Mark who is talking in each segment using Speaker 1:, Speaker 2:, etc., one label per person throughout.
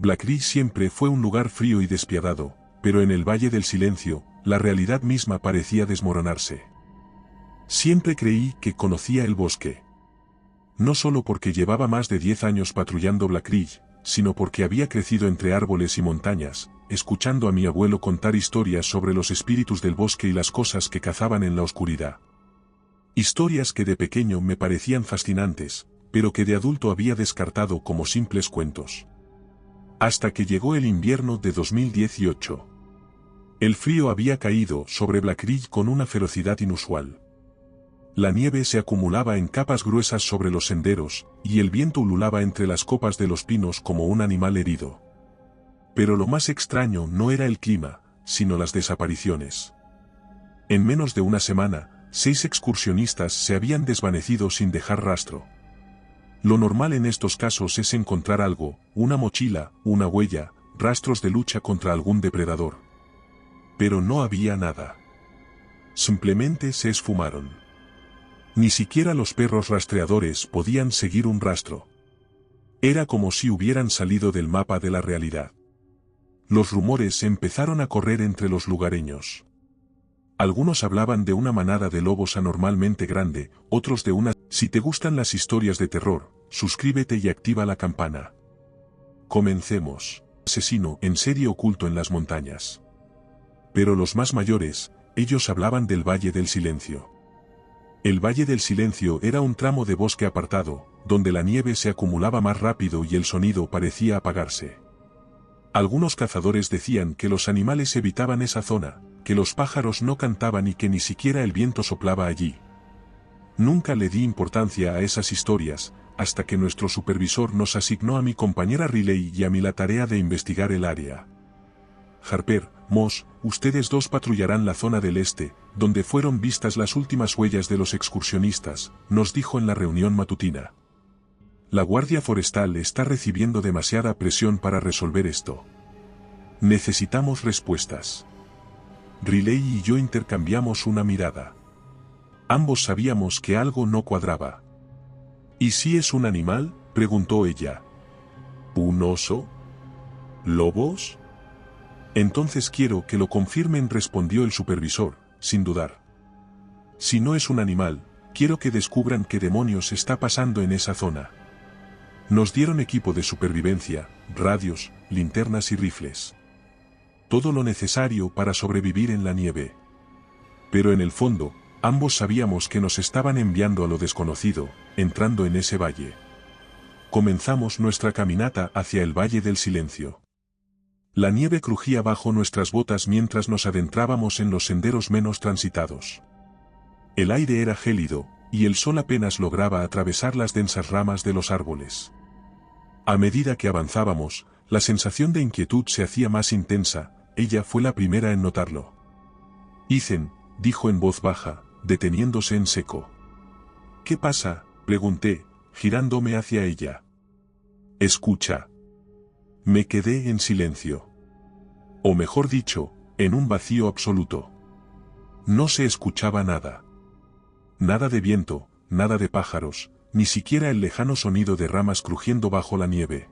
Speaker 1: Black Ridge siempre fue un lugar frío y despiadado, pero en el Valle del Silencio, la realidad misma parecía desmoronarse. Siempre creí que conocía el bosque. No solo porque llevaba más de 10 años patrullando Black Ridge, sino porque había crecido entre árboles y montañas, escuchando a mi abuelo contar historias sobre los espíritus del bosque y las cosas que cazaban en la oscuridad. Historias que de pequeño me parecían fascinantes, pero que de adulto había descartado como simples cuentos. Hasta que llegó el invierno de 2018. El frío había caído sobre Black Ridge con una ferocidad inusual. La nieve se acumulaba en capas gruesas sobre los senderos, y el viento ululaba entre las copas de los pinos como un animal herido. Pero lo más extraño no era el clima, sino las desapariciones. En menos de una semana, 6 excursionistas se habían desvanecido sin dejar rastro. Lo normal en estos casos es encontrar algo, una mochila, una huella, rastros de lucha contra algún depredador. Pero no había nada. Simplemente se esfumaron. Ni siquiera los perros rastreadores podían seguir un rastro. Era como si hubieran salido del mapa de la realidad. Los rumores empezaron a correr entre los lugareños. Algunos hablaban de una manada de lobos anormalmente grande, otros de una... Si te gustan las historias de terror, suscríbete y activa la campana. Comencemos. Asesino en serie oculto en las montañas. Pero los más mayores, ellos hablaban del Valle del Silencio. El Valle del Silencio era un tramo de bosque apartado, donde la nieve se acumulaba más rápido y el sonido parecía apagarse. Algunos cazadores decían que los animales evitaban esa zona, que los pájaros no cantaban y que ni siquiera el viento soplaba allí. Nunca le di importancia a esas historias, hasta que nuestro supervisor nos asignó a mi compañera Riley y a mí la tarea de investigar el área. Harper, Moss, ustedes dos patrullarán la zona del este, donde fueron vistas las últimas huellas de los excursionistas, nos dijo en la reunión matutina. La Guardia Forestal está recibiendo demasiada presión para resolver esto. Necesitamos respuestas. Riley y yo intercambiamos una mirada. Ambos sabíamos que algo no cuadraba. ¿Y si es un animal?, preguntó ella. ¿Un oso? ¿Lobos? Entonces quiero que lo confirmen, respondió el supervisor, sin dudar. Si no es un animal, quiero que descubran qué demonios está pasando en esa zona. Nos dieron equipo de supervivencia, radios, linternas y rifles. Todo lo necesario para sobrevivir en la nieve. Pero en el fondo, ambos sabíamos que nos estaban enviando a lo desconocido, entrando en ese valle. Comenzamos nuestra caminata hacia el Valle del Silencio. La nieve crujía bajo nuestras botas mientras nos adentrábamos en los senderos menos transitados. El aire era gélido, y el sol apenas lograba atravesar las densas ramas de los árboles. A medida que avanzábamos, la sensación de inquietud se hacía más intensa. Ella fue la primera en notarlo. Ethan, dijo en voz baja, deteniéndose en seco. ¿Qué pasa?, pregunté, girándome hacia ella. Escucha. Me quedé en silencio. O mejor dicho, en un vacío absoluto. No se escuchaba nada. Nada de viento, nada de pájaros, ni siquiera el lejano sonido de ramas crujiendo bajo la nieve.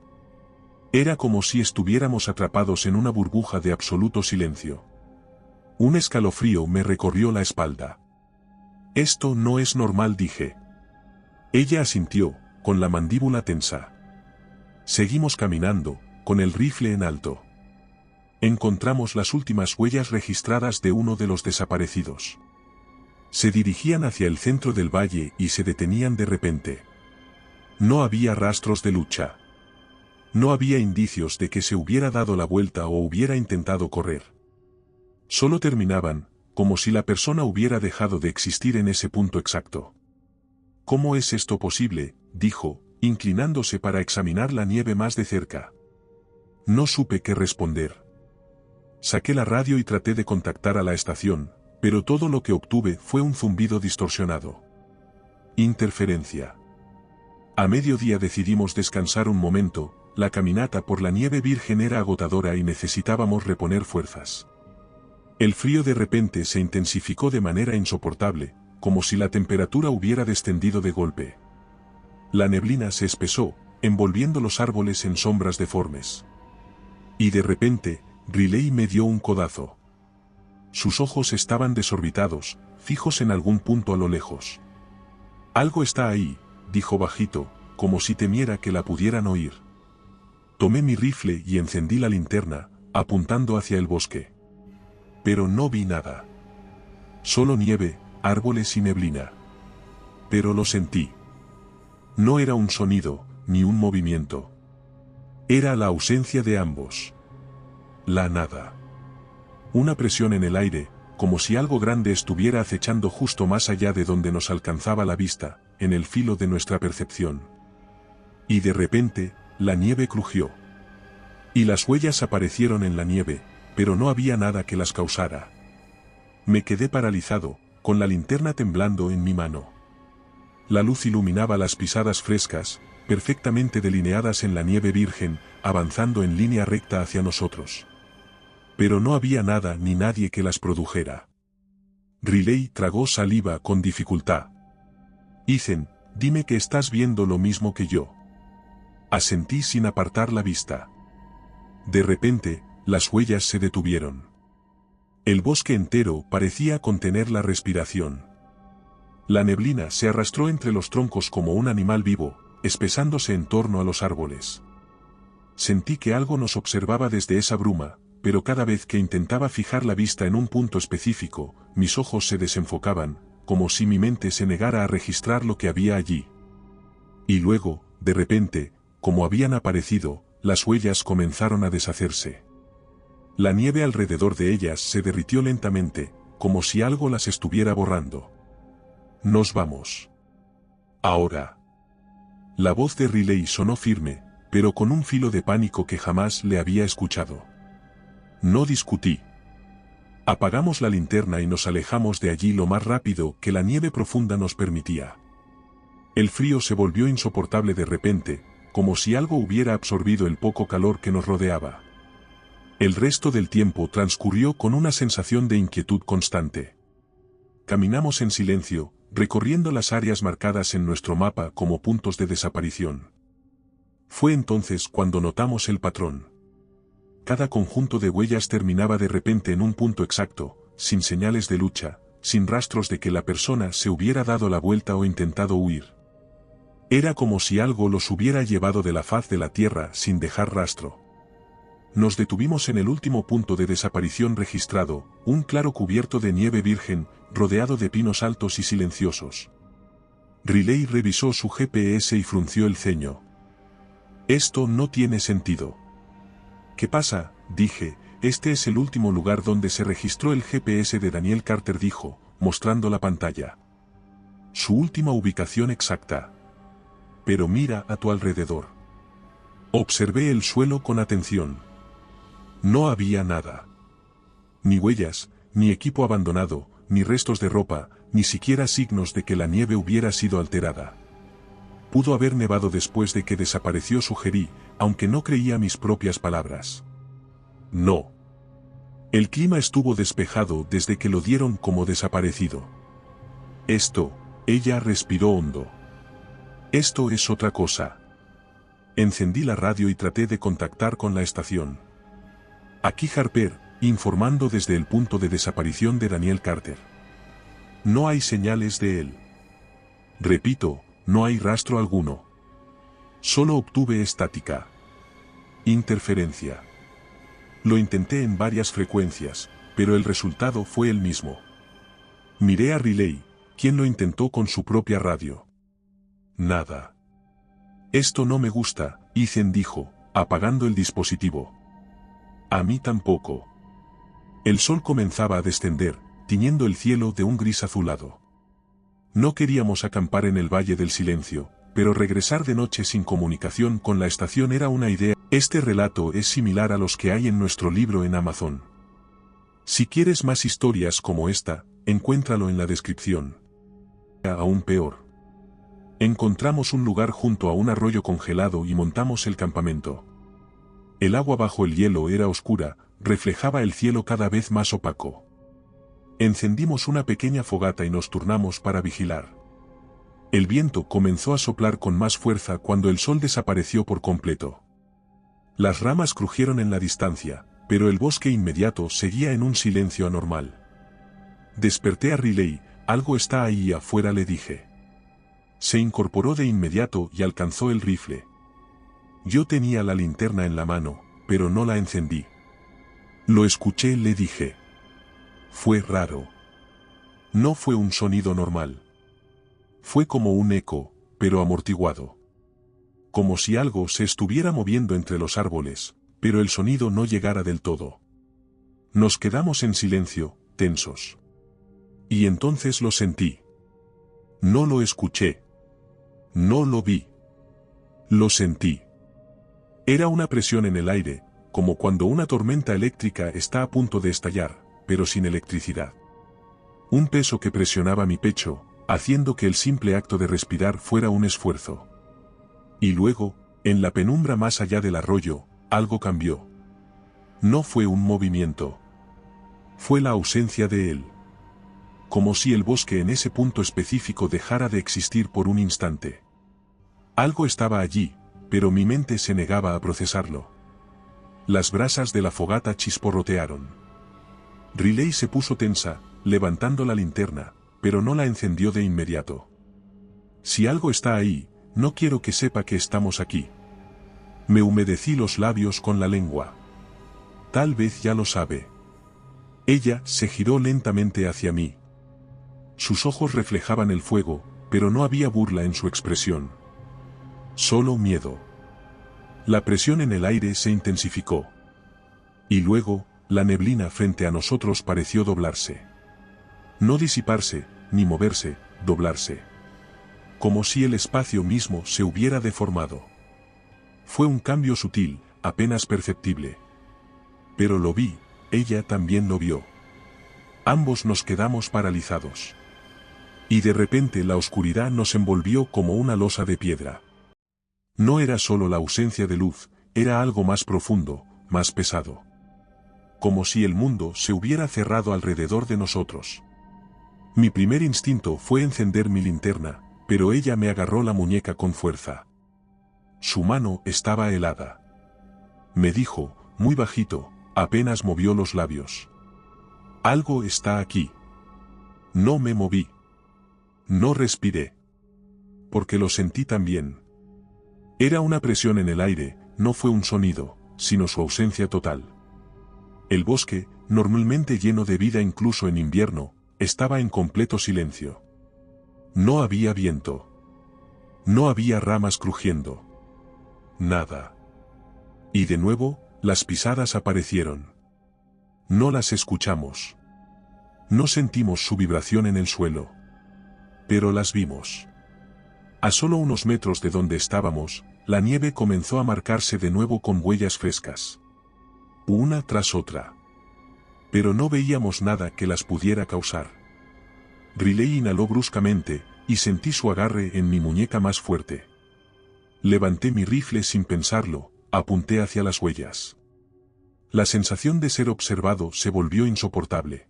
Speaker 1: Era como si estuviéramos atrapados en una burbuja de absoluto silencio. Un escalofrío me recorrió la espalda. Esto no es normal, dije. Ella asintió, con la mandíbula tensa. Seguimos caminando, con el rifle en alto. Encontramos las últimas huellas registradas de uno de los desaparecidos. Se dirigían hacia el centro del valle y se detenían de repente. No había rastros de lucha. No había indicios de que se hubiera dado la vuelta o hubiera intentado correr. Solo terminaban, como si la persona hubiera dejado de existir en ese punto exacto. ¿Cómo es esto posible?, dijo, inclinándose para examinar la nieve más de cerca. No supe qué responder. Saqué la radio y traté de contactar a la estación, pero todo lo que obtuve fue un zumbido distorsionado. Interferencia. A mediodía decidimos descansar un momento. La caminata por la nieve virgen era agotadora y necesitábamos reponer fuerzas. El frío de repente se intensificó de manera insoportable, como si la temperatura hubiera descendido de golpe. La neblina se espesó, envolviendo los árboles en sombras deformes. Y de repente, Riley me dio un codazo. Sus ojos estaban desorbitados, fijos en algún punto a lo lejos. Algo está ahí, dijo bajito, como si temiera que la pudieran oír. Tomé mi rifle y encendí la linterna, apuntando hacia el bosque. Pero no vi nada. Solo nieve, árboles y neblina. Pero lo sentí. No era un sonido, ni un movimiento. Era la ausencia de ambos. La nada. Una presión en el aire, como si algo grande estuviera acechando justo más allá de donde nos alcanzaba la vista, en el filo de nuestra percepción. Y de repente, la nieve crujió. Y las huellas aparecieron en la nieve, pero no había nada que las causara. Me quedé paralizado, con la linterna temblando en mi mano. La luz iluminaba las pisadas frescas, perfectamente delineadas en la nieve virgen, avanzando en línea recta hacia nosotros. Pero no había nada ni nadie que las produjera. Riley tragó saliva con dificultad. Ethan, dime que estás viendo lo mismo que yo. Asentí sin apartar la vista. De repente, las huellas se detuvieron. El bosque entero parecía contener la respiración. La neblina se arrastró entre los troncos como un animal vivo, espesándose en torno a los árboles. Sentí que algo nos observaba desde esa bruma, pero cada vez que intentaba fijar la vista en un punto específico, mis ojos se desenfocaban, como si mi mente se negara a registrar lo que había allí. Y luego, de repente, como habían aparecido, las huellas comenzaron a deshacerse. La nieve alrededor de ellas se derritió lentamente, como si algo las estuviera borrando. Nos vamos. Ahora. La voz de Riley sonó firme, pero con un filo de pánico que jamás le había escuchado. No discutí. Apagamos la linterna y nos alejamos de allí lo más rápido que la nieve profunda nos permitía. El frío se volvió insoportable de repente, como si algo hubiera absorbido el poco calor que nos rodeaba. El resto del tiempo transcurrió con una sensación de inquietud constante. Caminamos en silencio, recorriendo las áreas marcadas en nuestro mapa como puntos de desaparición. Fue entonces cuando notamos el patrón. Cada conjunto de huellas terminaba de repente en un punto exacto, sin señales de lucha, sin rastros de que la persona se hubiera dado la vuelta o intentado huir. Era como si algo los hubiera llevado de la faz de la tierra sin dejar rastro. Nos detuvimos en el último punto de desaparición registrado, un claro cubierto de nieve virgen, rodeado de pinos altos y silenciosos. Riley revisó su GPS y frunció el ceño. Esto no tiene sentido. ¿Qué pasa? Dije, este es el último lugar donde se registró el GPS de Daniel Carter, dijo, mostrando la pantalla. Su última ubicación exacta. Pero mira a tu alrededor. Observé el suelo con atención. No había nada. Ni huellas, ni equipo abandonado, ni restos de ropa, ni siquiera signos de que la nieve hubiera sido alterada. Pudo haber nevado después de que desapareció, sugerí, aunque no creía mis propias palabras. No. El clima estuvo despejado desde que lo dieron como desaparecido. Ella respiró hondo. Esto es otra cosa. Encendí la radio y traté de contactar con la estación. Aquí Harper, informando desde el punto de desaparición de Daniel Carter. No hay señales de él. Repito, no hay rastro alguno. Solo obtuve estática. Interferencia. Lo intenté en varias frecuencias, pero el resultado fue el mismo. Miré a Riley, quien lo intentó con su propia radio. Nada. Esto no me gusta, Ethan dijo, apagando el dispositivo. A mí tampoco. El sol comenzaba a descender, tiñendo el cielo de un gris azulado. No queríamos acampar en el Valle del Silencio, pero regresar de noche sin comunicación con la estación era una idea. Este relato es similar a los que hay en nuestro libro en Amazon. Si quieres más historias como esta, encuéntralo en la descripción. Aún peor. Encontramos un lugar junto a un arroyo congelado y montamos el campamento. El agua bajo el hielo era oscura, reflejaba el cielo cada vez más opaco. Encendimos una pequeña fogata y nos turnamos para vigilar. El viento comenzó a soplar con más fuerza cuando el sol desapareció por completo. Las ramas crujieron en la distancia, pero el bosque inmediato seguía en un silencio anormal. Desperté a Riley. Algo está ahí afuera, le dije. Se incorporó de inmediato y alcanzó el rifle. Yo tenía la linterna en la mano, pero no la encendí. Lo escuché, le dije. Fue raro. No fue un sonido normal. Fue como un eco, pero amortiguado. Como si algo se estuviera moviendo entre los árboles, pero el sonido no llegara del todo. Nos quedamos en silencio, tensos. Y entonces lo sentí. No lo escuché. No lo vi. Lo sentí. Era una presión en el aire, como cuando una tormenta eléctrica está a punto de estallar, pero sin electricidad. Un peso que presionaba mi pecho, haciendo que el simple acto de respirar fuera un esfuerzo. Y luego, en la penumbra más allá del arroyo, algo cambió. No fue un movimiento. Fue la ausencia de él. Como si el bosque en ese punto específico dejara de existir por un instante. Algo estaba allí, pero mi mente se negaba a procesarlo. Las brasas de la fogata chisporrotearon. Riley se puso tensa, levantando la linterna, pero no la encendió de inmediato. Si algo está ahí, no quiero que sepa que estamos aquí. Me humedecí los labios con la lengua. Tal vez ya lo sabe. Ella se giró lentamente hacia mí. Sus ojos reflejaban el fuego, pero no había burla en su expresión. Solo miedo. La presión en el aire se intensificó. Y luego, la neblina frente a nosotros pareció doblarse. No disiparse, ni moverse, doblarse. Como si el espacio mismo se hubiera deformado. Fue un cambio sutil, apenas perceptible. Pero lo vi, ella también lo vio. Ambos nos quedamos paralizados. Y de repente la oscuridad nos envolvió como una losa de piedra. No era solo la ausencia de luz, era algo más profundo, más pesado. Como si el mundo se hubiera cerrado alrededor de nosotros. Mi primer instinto fue encender mi linterna, pero ella me agarró la muñeca con fuerza. Su mano estaba helada. Me dijo, muy bajito, apenas movió los labios. Algo está aquí. No me moví. No respiré. Porque lo sentí también. Era una presión en el aire, no fue un sonido, sino su ausencia total. El bosque, normalmente lleno de vida incluso en invierno, estaba en completo silencio. No había viento. No había ramas crujiendo. Nada. Y de nuevo, las pisadas aparecieron. No las escuchamos. No sentimos su vibración en el suelo. Pero las vimos. A solo unos metros de donde estábamos, la nieve comenzó a marcarse de nuevo con huellas frescas. Una tras otra. Pero no veíamos nada que las pudiera causar. Riley inhaló bruscamente, y sentí su agarre en mi muñeca más fuerte. Levanté mi rifle sin pensarlo, apunté hacia las huellas. La sensación de ser observado se volvió insoportable.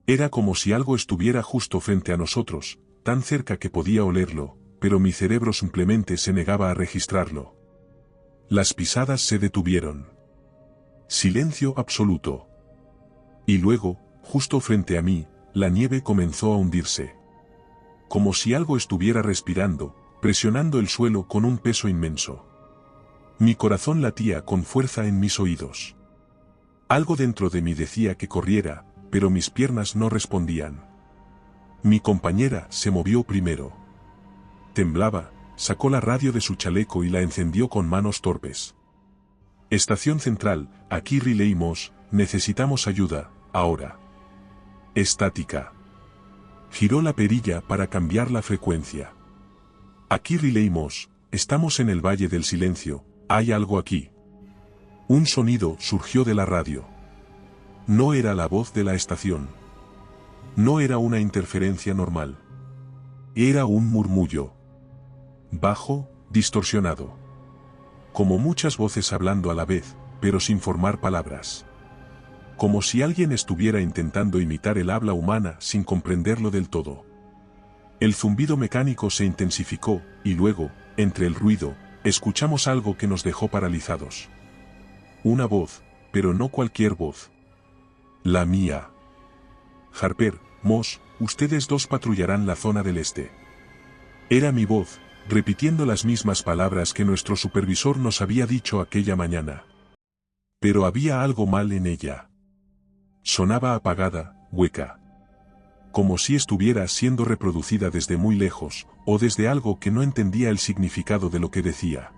Speaker 1: Era como si algo estuviera justo frente a nosotros, tan cerca que podía olerlo, pero mi cerebro simplemente se negaba a registrarlo. Las pisadas se detuvieron. Silencio absoluto. Y luego, justo frente a mí, la nieve comenzó a hundirse. Como si algo estuviera respirando, presionando el suelo con un peso inmenso. Mi corazón latía con fuerza en mis oídos. Algo dentro de mí decía que corriera, pero mis piernas no respondían. Mi compañera se movió primero. Temblaba, sacó la radio de su chaleco y la encendió con manos torpes. Estación central, aquí Riley Moss, necesitamos ayuda, ahora. Estática. Giró la perilla para cambiar la frecuencia. Aquí Riley Moss, estamos en el Valle del Silencio, hay algo aquí. Un sonido surgió de la radio. No era la voz de la estación. No era una interferencia normal. Era un murmullo. Bajo, distorsionado. Como muchas voces hablando a la vez, pero sin formar palabras. Como si alguien estuviera intentando imitar el habla humana sin comprenderlo del todo. El zumbido mecánico se intensificó, y luego, entre el ruido, escuchamos algo que nos dejó paralizados. Una voz, pero no cualquier voz. La mía. Harper, Moss, ustedes dos patrullarán la zona del este. Era mi voz, repitiendo las mismas palabras que nuestro supervisor nos había dicho aquella mañana. Pero había algo mal en ella. Sonaba apagada, hueca. Como si estuviera siendo reproducida desde muy lejos, o desde algo que no entendía el significado de lo que decía.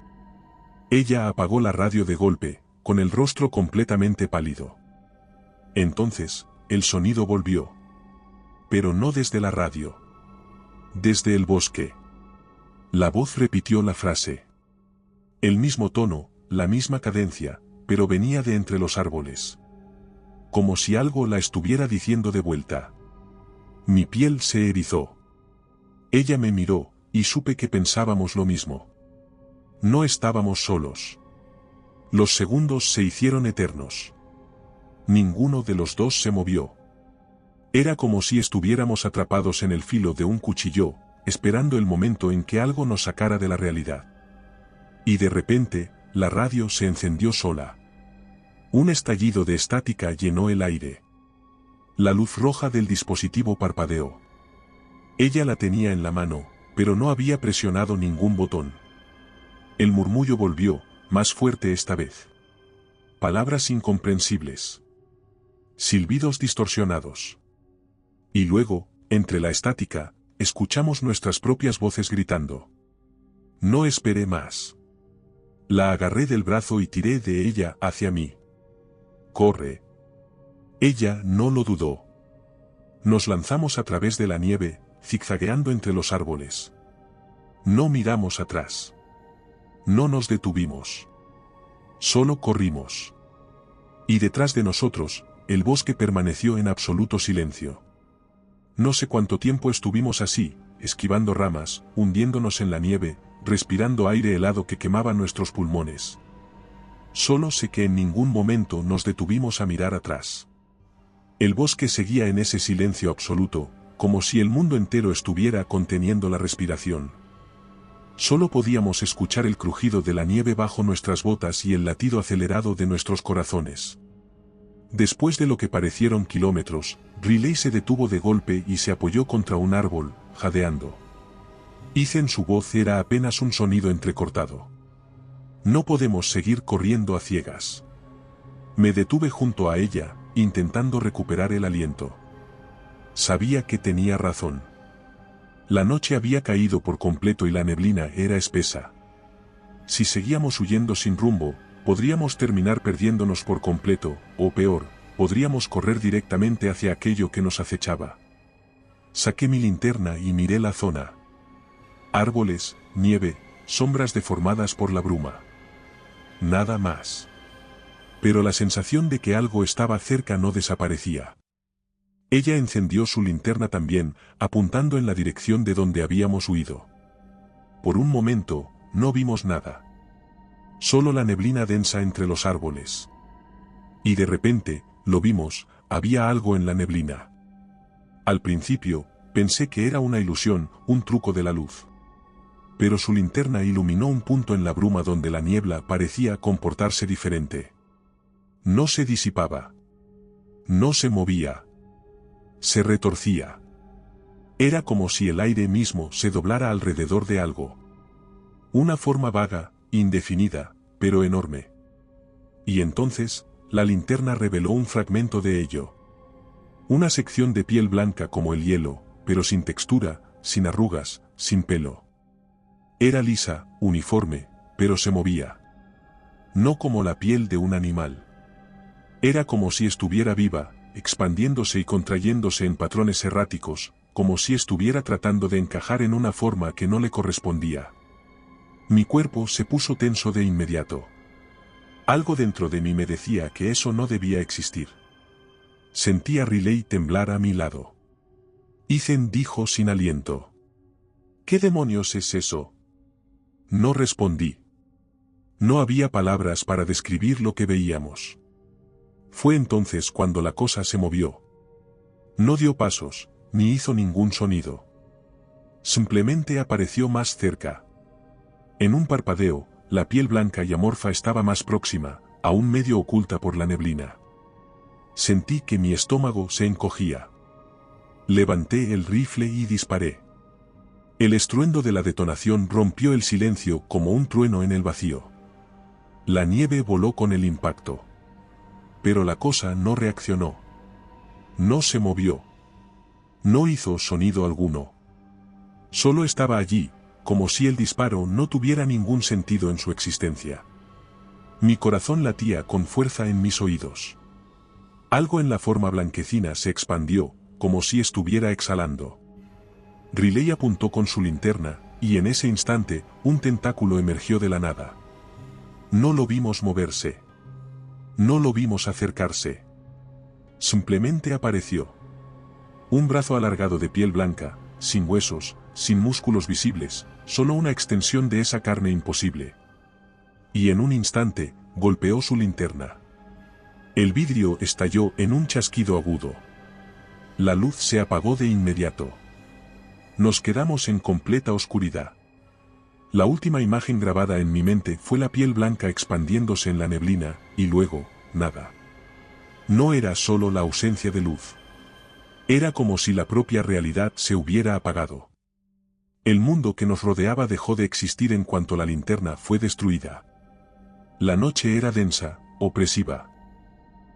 Speaker 1: Ella apagó la radio de golpe, con el rostro completamente pálido. Entonces, el sonido volvió. Pero no desde la radio. Desde el bosque. La voz repitió la frase. El mismo tono, la misma cadencia, pero venía de entre los árboles. Como si algo la estuviera diciendo de vuelta. Mi piel se erizó. Ella me miró, y supe que pensábamos lo mismo. No estábamos solos. Los segundos se hicieron eternos. Ninguno de los dos se movió. Era como si estuviéramos atrapados en el filo de un cuchillo, esperando el momento en que algo nos sacara de la realidad. Y de repente, la radio se encendió sola. Un estallido de estática llenó el aire. La luz roja del dispositivo parpadeó. Ella la tenía en la mano, pero no había presionado ningún botón. El murmullo volvió, más fuerte esta vez. Palabras incomprensibles. Silbidos distorsionados. Y luego, entre la estática, escuchamos nuestras propias voces gritando. No esperé más. La agarré del brazo y tiré de ella hacia mí. Corre. Ella no lo dudó. Nos lanzamos a través de la nieve, zigzagueando entre los árboles. No miramos atrás. No nos detuvimos. Solo corrimos. Y detrás de nosotros, el bosque permaneció en absoluto silencio. No sé cuánto tiempo estuvimos así, esquivando ramas, hundiéndonos en la nieve, respirando aire helado que quemaba nuestros pulmones. Solo sé que en ningún momento nos detuvimos a mirar atrás. El bosque seguía en ese silencio absoluto, como si el mundo entero estuviera conteniendo la respiración. Solo podíamos escuchar el crujido de la nieve bajo nuestras botas y el latido acelerado de nuestros corazones. Después de lo que parecieron kilómetros, Riley se detuvo de golpe y se apoyó contra un árbol, jadeando. Ethan, su voz era apenas un sonido entrecortado. No podemos seguir corriendo a ciegas. Me detuve junto a ella, intentando recuperar el aliento. Sabía que tenía razón. La noche había caído por completo y la neblina era espesa. Si seguíamos huyendo sin rumbo, podríamos terminar perdiéndonos por completo, o peor, podríamos correr directamente hacia aquello que nos acechaba. Saqué mi linterna y miré la zona. Árboles, nieve, sombras deformadas por la bruma. Nada más. Pero la sensación de que algo estaba cerca no desaparecía. Ella encendió su linterna también, apuntando en la dirección de donde habíamos huido. Por un momento, no vimos nada. Solo la neblina densa entre los árboles. Y de repente, lo vimos, había algo en la neblina. Al principio, pensé que era una ilusión, un truco de la luz. Pero su linterna iluminó un punto en la bruma donde la niebla parecía comportarse diferente. No se disipaba. No se movía. Se retorcía. Era como si el aire mismo se doblara alrededor de algo. Una forma vaga, indefinida, pero enorme. Y entonces, la linterna reveló un fragmento de ello. Una sección de piel blanca como el hielo, pero sin textura, sin arrugas, sin pelo. Era lisa, uniforme, pero se movía. No como la piel de un animal. Era como si estuviera viva, expandiéndose y contrayéndose en patrones erráticos, como si estuviera tratando de encajar en una forma que no le correspondía. Mi cuerpo se puso tenso de inmediato. Algo dentro de mí me decía que eso no debía existir. Sentí a Riley temblar a mi lado. Ethan dijo sin aliento. ¿Qué demonios es eso? No respondí. No había palabras para describir lo que veíamos. Fue entonces cuando la cosa se movió. No dio pasos, ni hizo ningún sonido. Simplemente apareció más cerca. En un parpadeo, la piel blanca y amorfa estaba más próxima, aún medio oculta por la neblina. Sentí que mi estómago se encogía. Levanté el rifle y disparé. El estruendo de la detonación rompió el silencio como un trueno en el vacío. La nieve voló con el impacto. Pero la cosa no reaccionó. No se movió. No hizo sonido alguno. Solo estaba allí, como si el disparo no tuviera ningún sentido en su existencia. Mi corazón latía con fuerza en mis oídos. Algo en la forma blanquecina se expandió, como si estuviera exhalando. Riley apuntó con su linterna, y en ese instante, un tentáculo emergió de la nada. No lo vimos moverse. No lo vimos acercarse. Simplemente apareció. Un brazo alargado de piel blanca, sin huesos, sin músculos visibles, solo una extensión de esa carne imposible. Y en un instante, golpeó su linterna. El vidrio estalló en un chasquido agudo. La luz se apagó de inmediato. Nos quedamos en completa oscuridad. La última imagen grabada en mi mente fue la piel blanca expandiéndose en la neblina, y luego, nada. No era solo la ausencia de luz. Era como si la propia realidad se hubiera apagado. El mundo que nos rodeaba dejó de existir en cuanto la linterna fue destruida. La noche era densa, opresiva.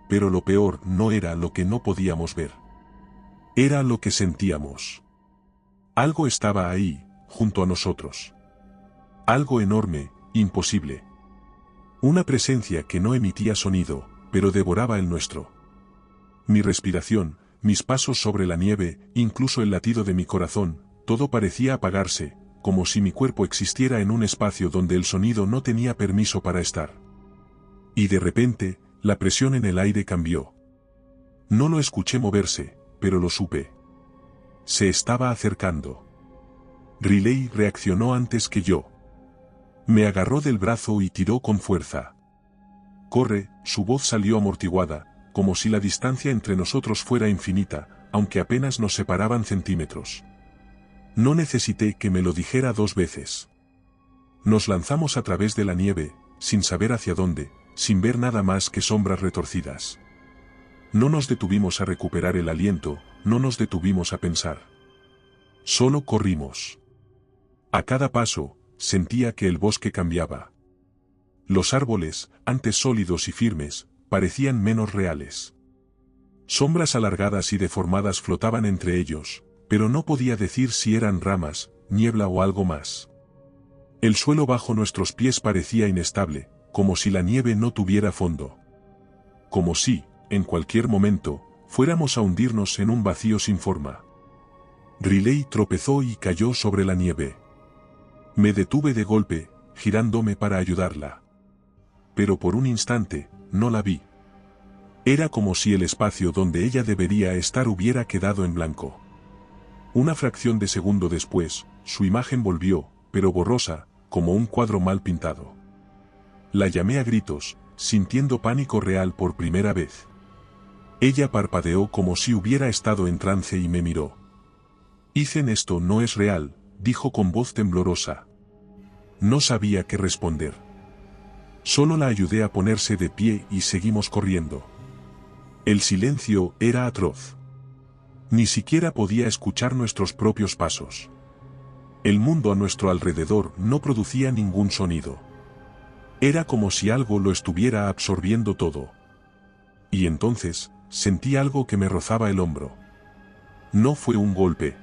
Speaker 1: Pero lo peor no era lo que no podíamos ver. Era lo que sentíamos. Algo estaba ahí, junto a nosotros. Algo enorme, imposible. Una presencia que no emitía sonido, pero devoraba el nuestro. Mi respiración, mis pasos sobre la nieve, incluso el latido de mi corazón, todo parecía apagarse, como si mi cuerpo existiera en un espacio donde el sonido no tenía permiso para estar. Y de repente, la presión en el aire cambió. No lo escuché moverse, pero lo supe. Se estaba acercando. Riley reaccionó antes que yo. Me agarró del brazo y tiró con fuerza. «Corre», su voz salió amortiguada, como si la distancia entre nosotros fuera infinita, aunque apenas nos separaban centímetros. No necesité que me lo dijera 2 veces. Nos lanzamos a través de la nieve, sin saber hacia dónde, sin ver nada más que sombras retorcidas. No nos detuvimos a recuperar el aliento, no nos detuvimos a pensar. Solo corrimos. A cada paso, sentía que el bosque cambiaba. Los árboles, antes sólidos y firmes, parecían menos reales. Sombras alargadas y deformadas flotaban entre ellos, pero no podía decir si eran ramas, niebla o algo más. El suelo bajo nuestros pies parecía inestable, como si la nieve no tuviera fondo. Como si, en cualquier momento, fuéramos a hundirnos en un vacío sin forma. Riley tropezó y cayó sobre la nieve. Me detuve de golpe, girándome para ayudarla. Pero por un instante, no la vi. Era como si el espacio donde ella debería estar hubiera quedado en blanco. Una fracción de segundo después, su imagen volvió, pero borrosa, como un cuadro mal pintado. La llamé a gritos, sintiendo pánico real por primera vez. Ella parpadeó como si hubiera estado en trance y me miró. «Ethan, esto no es real», dijo con voz temblorosa. No sabía qué responder. Solo la ayudé a ponerse de pie y seguimos corriendo. El silencio era atroz. Ni siquiera podía escuchar nuestros propios pasos. El mundo a nuestro alrededor no producía ningún sonido. Era como si algo lo estuviera absorbiendo todo. Y entonces, sentí algo que me rozaba el hombro. No fue un golpe.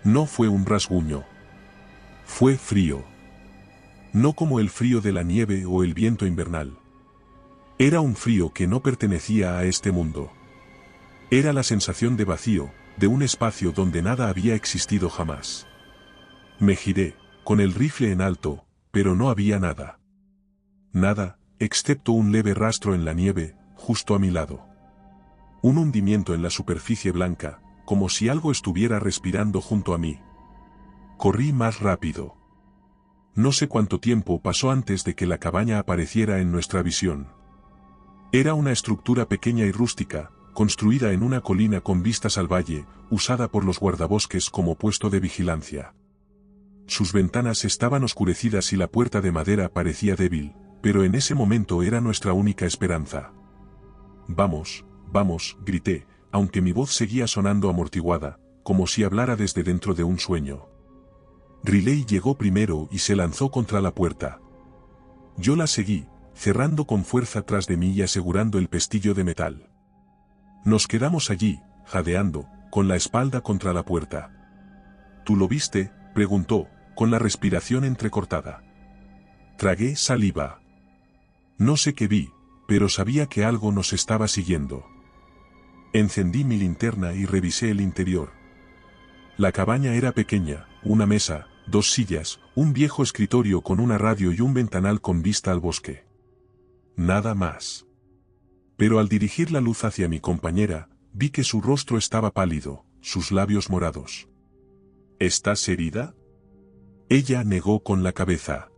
Speaker 1: No fue un rasguño. Fue frío. No como el frío de la nieve o el viento invernal. Era un frío que no pertenecía a este mundo. Era la sensación de vacío, de un espacio donde nada había existido jamás. Me giré, con el rifle en alto, pero no había nada. Nada, excepto un leve rastro en la nieve, justo a mi lado. Un hundimiento en la superficie blanca, como si algo estuviera respirando junto a mí. Corrí más rápido. No sé cuánto tiempo pasó antes de que la cabaña apareciera en nuestra visión. Era una estructura pequeña y rústica, construida en una colina con vistas al valle, usada por los guardabosques como puesto de vigilancia. Sus ventanas estaban oscurecidas y la puerta de madera parecía débil, pero en ese momento era nuestra única esperanza. Vamos, vamos, grité, aunque mi voz seguía sonando amortiguada, como si hablara desde dentro de un sueño. Riley llegó primero y se lanzó contra la puerta. Yo la seguí, cerrando con fuerza tras de mí y asegurando el pestillo de metal. Nos quedamos allí, jadeando, con la espalda contra la puerta. ¿Tú lo viste?, preguntó, con la respiración entrecortada. Tragué saliva. No sé qué vi, pero sabía que algo nos estaba siguiendo. Encendí mi linterna y revisé el interior. La cabaña era pequeña, una mesa, 2 sillas, un viejo escritorio con una radio y un ventanal con vista al bosque. Nada más. Pero al dirigir la luz hacia mi compañera, vi que su rostro estaba pálido, sus labios morados. ¿Estás herida? Ella negó con la cabeza.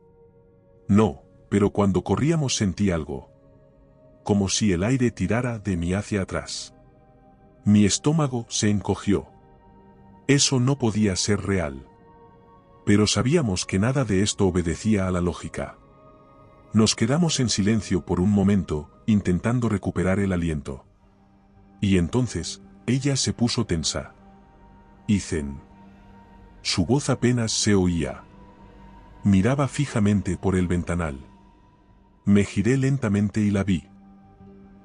Speaker 1: No, pero cuando corríamos sentí algo. Como si el aire tirara de mí hacia atrás. Mi estómago se encogió. Eso no podía ser real. Pero sabíamos que nada de esto obedecía a la lógica. Nos quedamos en silencio por un momento, intentando recuperar el aliento. Y entonces, ella se puso tensa. Ethan. Su voz apenas se oía. Miraba fijamente por el ventanal. Me giré lentamente y la vi.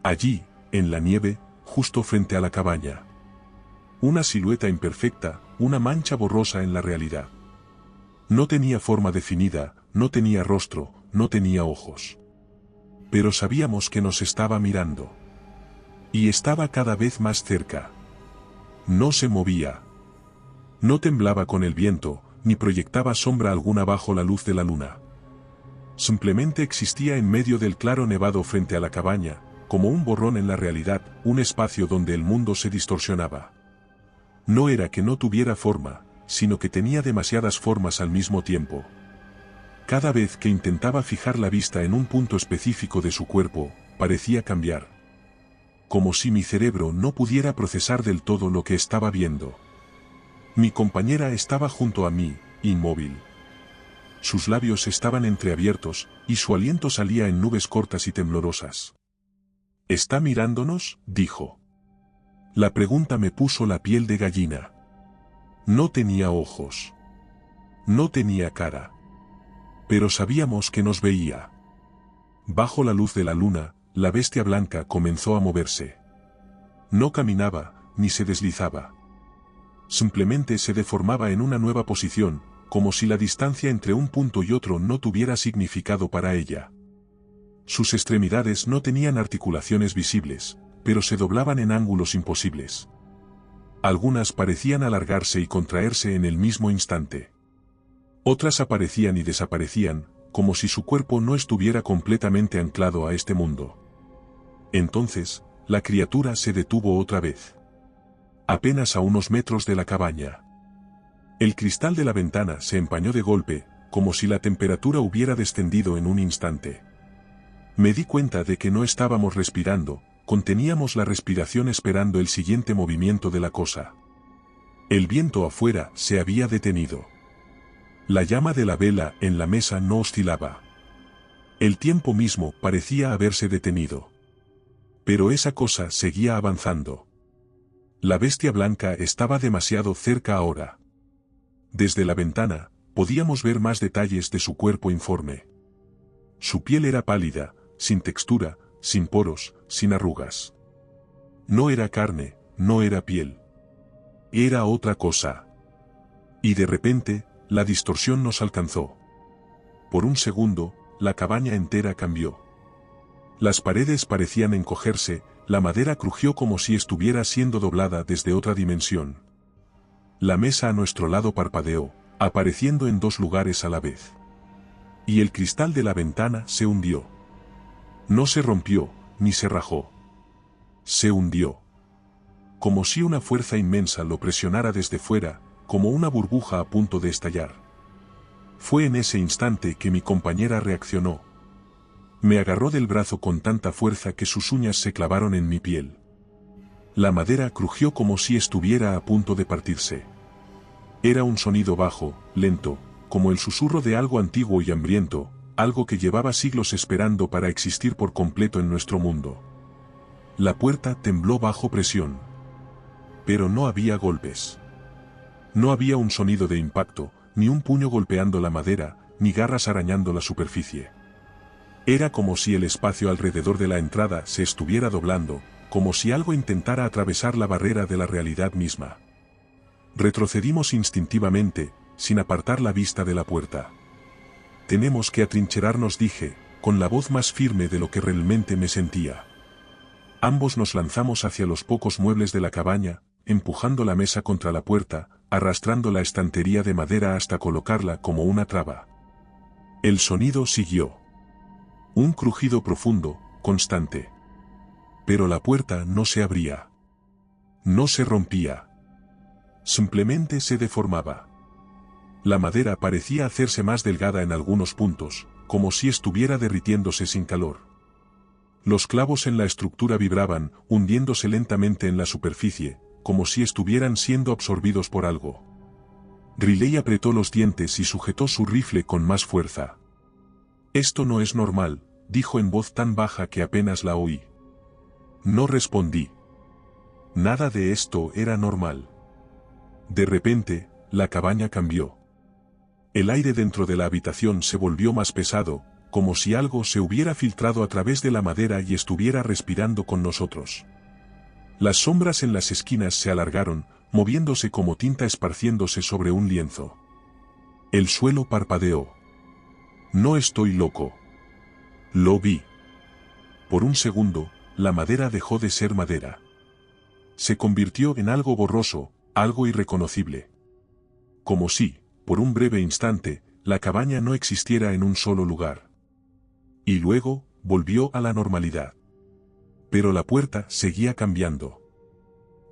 Speaker 1: Allí, en la nieve, justo frente a la cabaña. Una silueta imperfecta, una mancha borrosa en la realidad. No tenía forma definida, no tenía rostro, no tenía ojos. Pero sabíamos que nos estaba mirando. Y estaba cada vez más cerca. No se movía. No temblaba con el viento, ni proyectaba sombra alguna bajo la luz de la luna. Simplemente existía en medio del claro nevado frente a la cabaña, como un borrón en la realidad, un espacio donde el mundo se distorsionaba. No era que no tuviera forma, sino que tenía demasiadas formas al mismo tiempo. Cada vez que intentaba fijar la vista en un punto específico de su cuerpo, parecía cambiar. Como si mi cerebro no pudiera procesar del todo lo que estaba viendo. Mi compañera estaba junto a mí, inmóvil. Sus labios estaban entreabiertos, y su aliento salía en nubes cortas y temblorosas. ¿Está mirándonos?, dijo. La pregunta me puso la piel de gallina. No tenía ojos. No tenía cara. Pero sabíamos que nos veía. Bajo la luz de la luna, la bestia blanca comenzó a moverse. No caminaba, ni se deslizaba. Simplemente se deformaba en una nueva posición, como si la distancia entre un punto y otro no tuviera significado para ella. Sus extremidades no tenían articulaciones visibles, pero se doblaban en ángulos imposibles. Algunas parecían alargarse y contraerse en el mismo instante. Otras aparecían y desaparecían, como si su cuerpo no estuviera completamente anclado a este mundo. Entonces, la criatura se detuvo otra vez. Apenas a unos metros de la cabaña. El cristal de la ventana se empañó de golpe, como si la temperatura hubiera descendido en un instante. Me di cuenta de que no estábamos respirando, conteníamos la respiración esperando el siguiente movimiento de la cosa. El viento afuera se había detenido. La llama de la vela en la mesa no oscilaba. El tiempo mismo parecía haberse detenido. Pero esa cosa seguía avanzando. La bestia blanca estaba demasiado cerca ahora. Desde la ventana, podíamos ver más detalles de su cuerpo informe. Su piel era pálida, sin textura, sin poros, sin arrugas. No era carne, no era piel. Era otra cosa. Y de repente, la distorsión nos alcanzó. Por un segundo, la cabaña entera cambió. Las paredes parecían encogerse, la madera crujió como si estuviera siendo doblada desde otra dimensión. La mesa a nuestro lado parpadeó, apareciendo en 2 lugares a la vez. Y el cristal de la ventana se hundió. No se rompió, ni se rajó. Se hundió. Como si una fuerza inmensa lo presionara desde fuera, como una burbuja a punto de estallar. Fue en ese instante que mi compañera reaccionó. Me agarró del brazo con tanta fuerza que sus uñas se clavaron en mi piel. La madera crujió como si estuviera a punto de partirse. Era un sonido bajo, lento, como el susurro de algo antiguo y hambriento, algo que llevaba siglos esperando para existir por completo en nuestro mundo. La puerta tembló bajo presión. Pero no había golpes. No había un sonido de impacto, ni un puño golpeando la madera, ni garras arañando la superficie. Era como si el espacio alrededor de la entrada se estuviera doblando, como si algo intentara atravesar la barrera de la realidad misma. Retrocedimos instintivamente, sin apartar la vista de la puerta. Tenemos que atrincherarnos, dije, con la voz más firme de lo que realmente me sentía. Ambos nos lanzamos hacia los pocos muebles de la cabaña, empujando la mesa contra la puerta, arrastrando la estantería de madera hasta colocarla como una traba. El sonido siguió. Un crujido profundo, constante. Pero la puerta no se abría. No se rompía. Simplemente se deformaba. La madera parecía hacerse más delgada en algunos puntos, como si estuviera derritiéndose sin calor. Los clavos en la estructura vibraban, hundiéndose lentamente en la superficie, como si estuvieran siendo absorbidos por algo. Riley apretó los dientes y sujetó su rifle con más fuerza. «Esto no es normal», dijo en voz tan baja que apenas la oí. No respondí. Nada de esto era normal. De repente, la cabaña cambió. El aire dentro de la habitación se volvió más pesado, como si algo se hubiera filtrado a través de la madera y estuviera respirando con nosotros. Las sombras en las esquinas se alargaron, moviéndose como tinta esparciéndose sobre un lienzo. El suelo parpadeó. No estoy loco. Lo vi. Por un segundo, la madera dejó de ser madera. Se convirtió en algo borroso, algo irreconocible. Como si, por un breve instante, la cabaña no existiera en un solo lugar. Y luego, volvió a la normalidad. Pero la puerta seguía cambiando.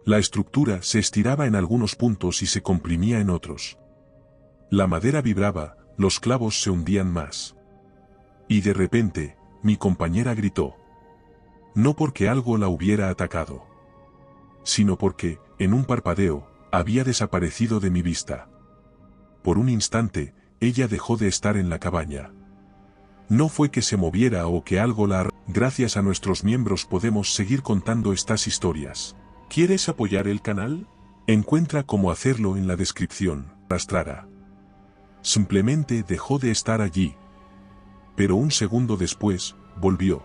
Speaker 1: La estructura se estiraba en algunos puntos y se comprimía en otros. La madera vibraba, los clavos se hundían más. Y de repente, mi compañera gritó. No porque algo la hubiera atacado, sino porque, en un parpadeo, había desaparecido de mi vista. Por un instante, ella dejó de estar en la cabaña. No fue que se moviera o que algo la... Gracias a nuestros miembros podemos seguir contando estas historias. ¿Quieres apoyar el canal? Encuentra cómo hacerlo en la descripción. Arrastrara. Simplemente dejó de estar allí. Pero un segundo después, volvió.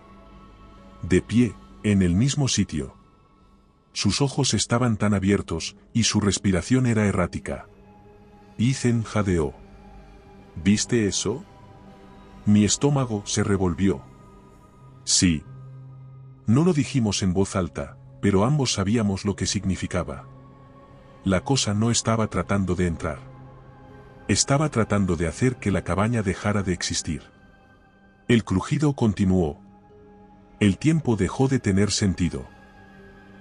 Speaker 1: De pie, en el mismo sitio. Sus ojos estaban tan abiertos, y su respiración era errática. Ethan jadeó. ¿Viste eso? Mi estómago se revolvió. Sí. No lo dijimos en voz alta, pero ambos sabíamos lo que significaba. La cosa no estaba tratando de entrar. Estaba tratando de hacer que la cabaña dejara de existir. El crujido continuó. El tiempo dejó de tener sentido.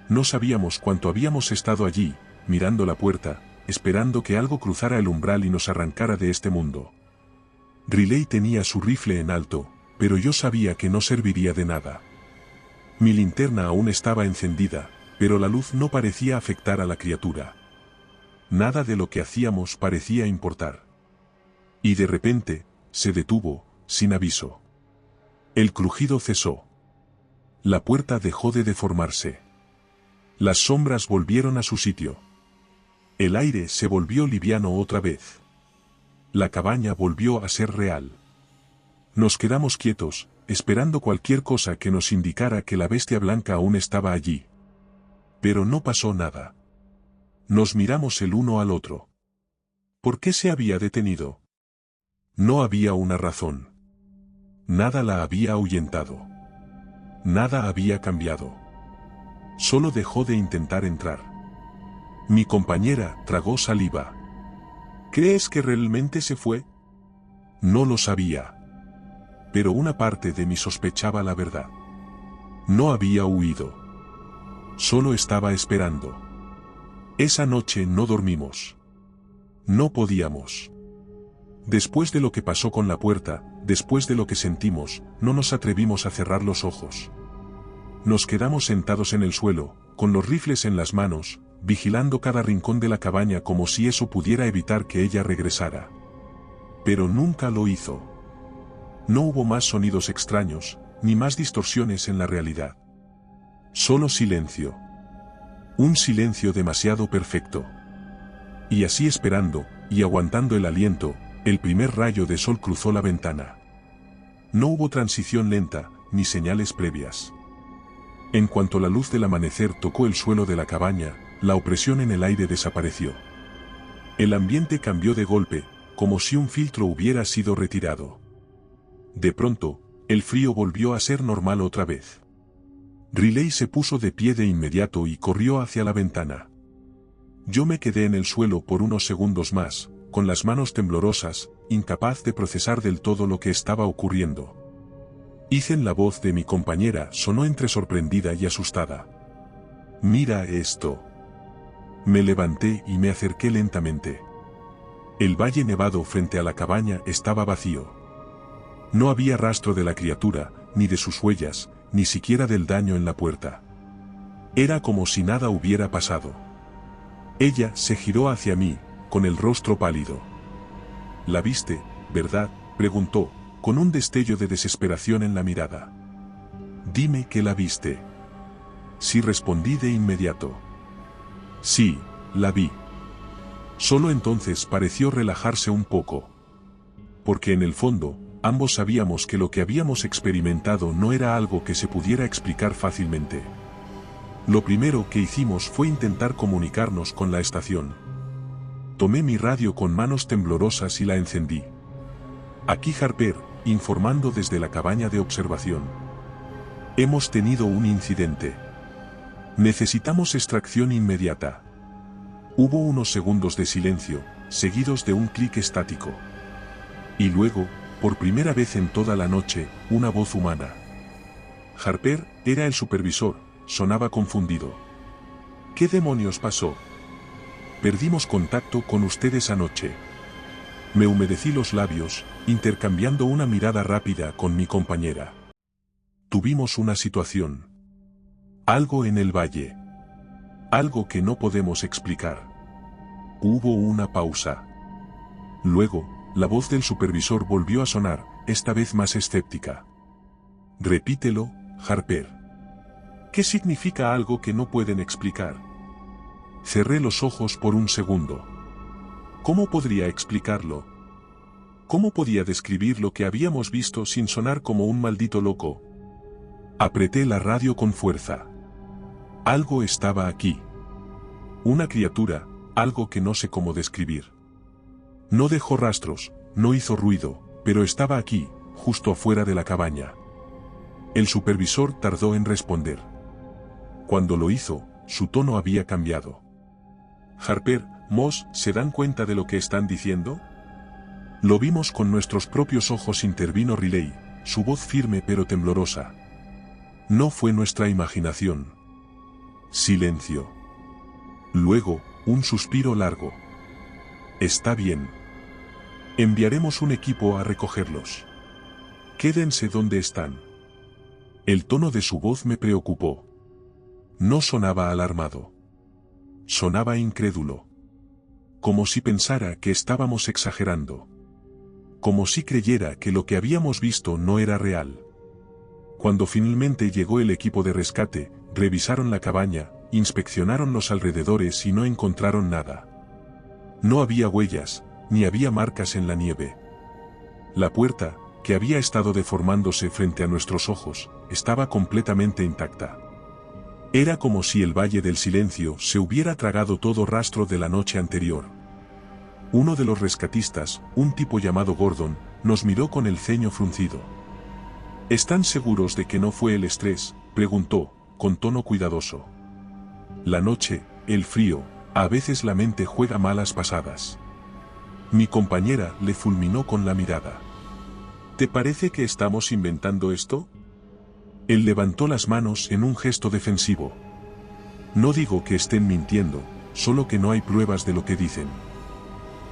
Speaker 1: No sabíamos cuánto habíamos estado allí, mirando la puerta, esperando que algo cruzara el umbral y nos arrancara de este mundo. Riley tenía su rifle en alto, pero yo sabía que no serviría de nada. Mi linterna aún estaba encendida, pero la luz no parecía afectar a la criatura. Nada de lo que hacíamos parecía importar. Y de repente, se detuvo, sin aviso. El crujido cesó. La puerta dejó de deformarse. Las sombras volvieron a su sitio. El aire se volvió liviano otra vez. La cabaña volvió a ser real. Nos quedamos quietos, esperando cualquier cosa que nos indicara que la bestia blanca aún estaba allí. Pero no pasó nada. Nos miramos el uno al otro. ¿Por qué se había detenido? No había una razón. Nada la había ahuyentado. Nada había cambiado. Solo dejó de intentar entrar. Mi compañera tragó saliva. ¿Crees que realmente se fue? No lo sabía. Pero una parte de mí sospechaba la verdad. No había huido. Solo estaba esperando. Esa noche no dormimos. No podíamos. Después de lo que pasó con la puerta, después de lo que sentimos, no nos atrevimos a cerrar los ojos. Nos quedamos sentados en el suelo, con los rifles en las manos, vigilando cada rincón de la cabaña como si eso pudiera evitar que ella regresara. Pero nunca lo hizo. No hubo más sonidos extraños, ni más distorsiones en la realidad. Solo silencio. Un silencio demasiado perfecto. Y así esperando, y aguantando el aliento, el primer rayo de sol cruzó la ventana. No hubo transición lenta, ni señales previas. En cuanto la luz del amanecer tocó el suelo de la cabaña, la opresión en el aire desapareció. El ambiente cambió de golpe, como si un filtro hubiera sido retirado. De pronto, el frío volvió a ser normal otra vez. Riley se puso de pie de inmediato y corrió hacia la ventana. Yo me quedé en el suelo por unos segundos más, con las manos temblorosas, incapaz de procesar del todo lo que estaba ocurriendo. Ethan, la voz de mi compañera, sonó entre sorprendida y asustada. «Mira esto». Me levanté y me acerqué lentamente. El valle nevado frente a la cabaña estaba vacío. No había rastro de la criatura, ni de sus huellas, ni siquiera del daño en la puerta. Era como si nada hubiera pasado. Ella se giró hacia mí, con el rostro pálido. «¿La viste, verdad?», preguntó, con un destello de desesperación en la mirada. «Dime que la viste». Sí, respondí de inmediato. «Sí, la vi». Solo entonces pareció relajarse un poco. Porque en el fondo, ambos sabíamos que lo que habíamos experimentado no era algo que se pudiera explicar fácilmente. Lo primero que hicimos fue intentar comunicarnos con la estación. Tomé mi radio con manos temblorosas y la encendí. «Aquí Harper», informando desde la cabaña de observación. «Hemos tenido un incidente. Necesitamos extracción inmediata». Hubo unos segundos de silencio, seguidos de un clic estático. Y luego, por primera vez en toda la noche, una voz humana. Harper era el supervisor, sonaba confundido. «¿Qué demonios pasó? Perdimos contacto con ustedes anoche». Me humedecí los labios, intercambiando una mirada rápida con mi compañera. Tuvimos una situación. Algo en el valle. Algo que no podemos explicar. Hubo una pausa. Luego, la voz del supervisor volvió a sonar, esta vez más escéptica. «Repítelo, Harper». «¿Qué significa algo que no pueden explicar?». Cerré los ojos por un segundo. ¿Cómo podría explicarlo? ¿Cómo podía describir lo que habíamos visto sin sonar como un maldito loco? Apreté la radio con fuerza. Algo estaba aquí. Una criatura, algo que no sé cómo describir. No dejó rastros, no hizo ruido, pero estaba aquí, justo afuera de la cabaña. El supervisor tardó en responder. Cuando lo hizo, su tono había cambiado. «Harper, Moss, ¿se dan cuenta de lo que están diciendo?». «Lo vimos con nuestros propios ojos», intervino Riley, su voz firme pero temblorosa. «No fue nuestra imaginación». Silencio. Luego, un suspiro largo. «Está bien. Enviaremos un equipo a recogerlos. Quédense donde están». El tono de su voz me preocupó. No sonaba alarmado. Sonaba incrédulo. Como si pensara que estábamos exagerando. Como si creyera que lo que habíamos visto no era real. Cuando finalmente llegó el equipo de rescate, revisaron la cabaña, inspeccionaron los alrededores y no encontraron nada. No había huellas, ni había marcas en la nieve. La puerta, que había estado deformándose frente a nuestros ojos, estaba completamente intacta. Era como si el Valle del Silencio se hubiera tragado todo rastro de la noche anterior. Uno de los rescatistas, un tipo llamado Gordon, nos miró con el ceño fruncido. «¿Están seguros de que no fue el estrés?», preguntó, con tono cuidadoso. «La noche, el frío, a veces la mente juega malas pasadas». Mi compañera le fulminó con la mirada. «¿Te parece que estamos inventando esto?». Él levantó las manos en un gesto defensivo. «No digo que estén mintiendo, solo que no hay pruebas de lo que dicen».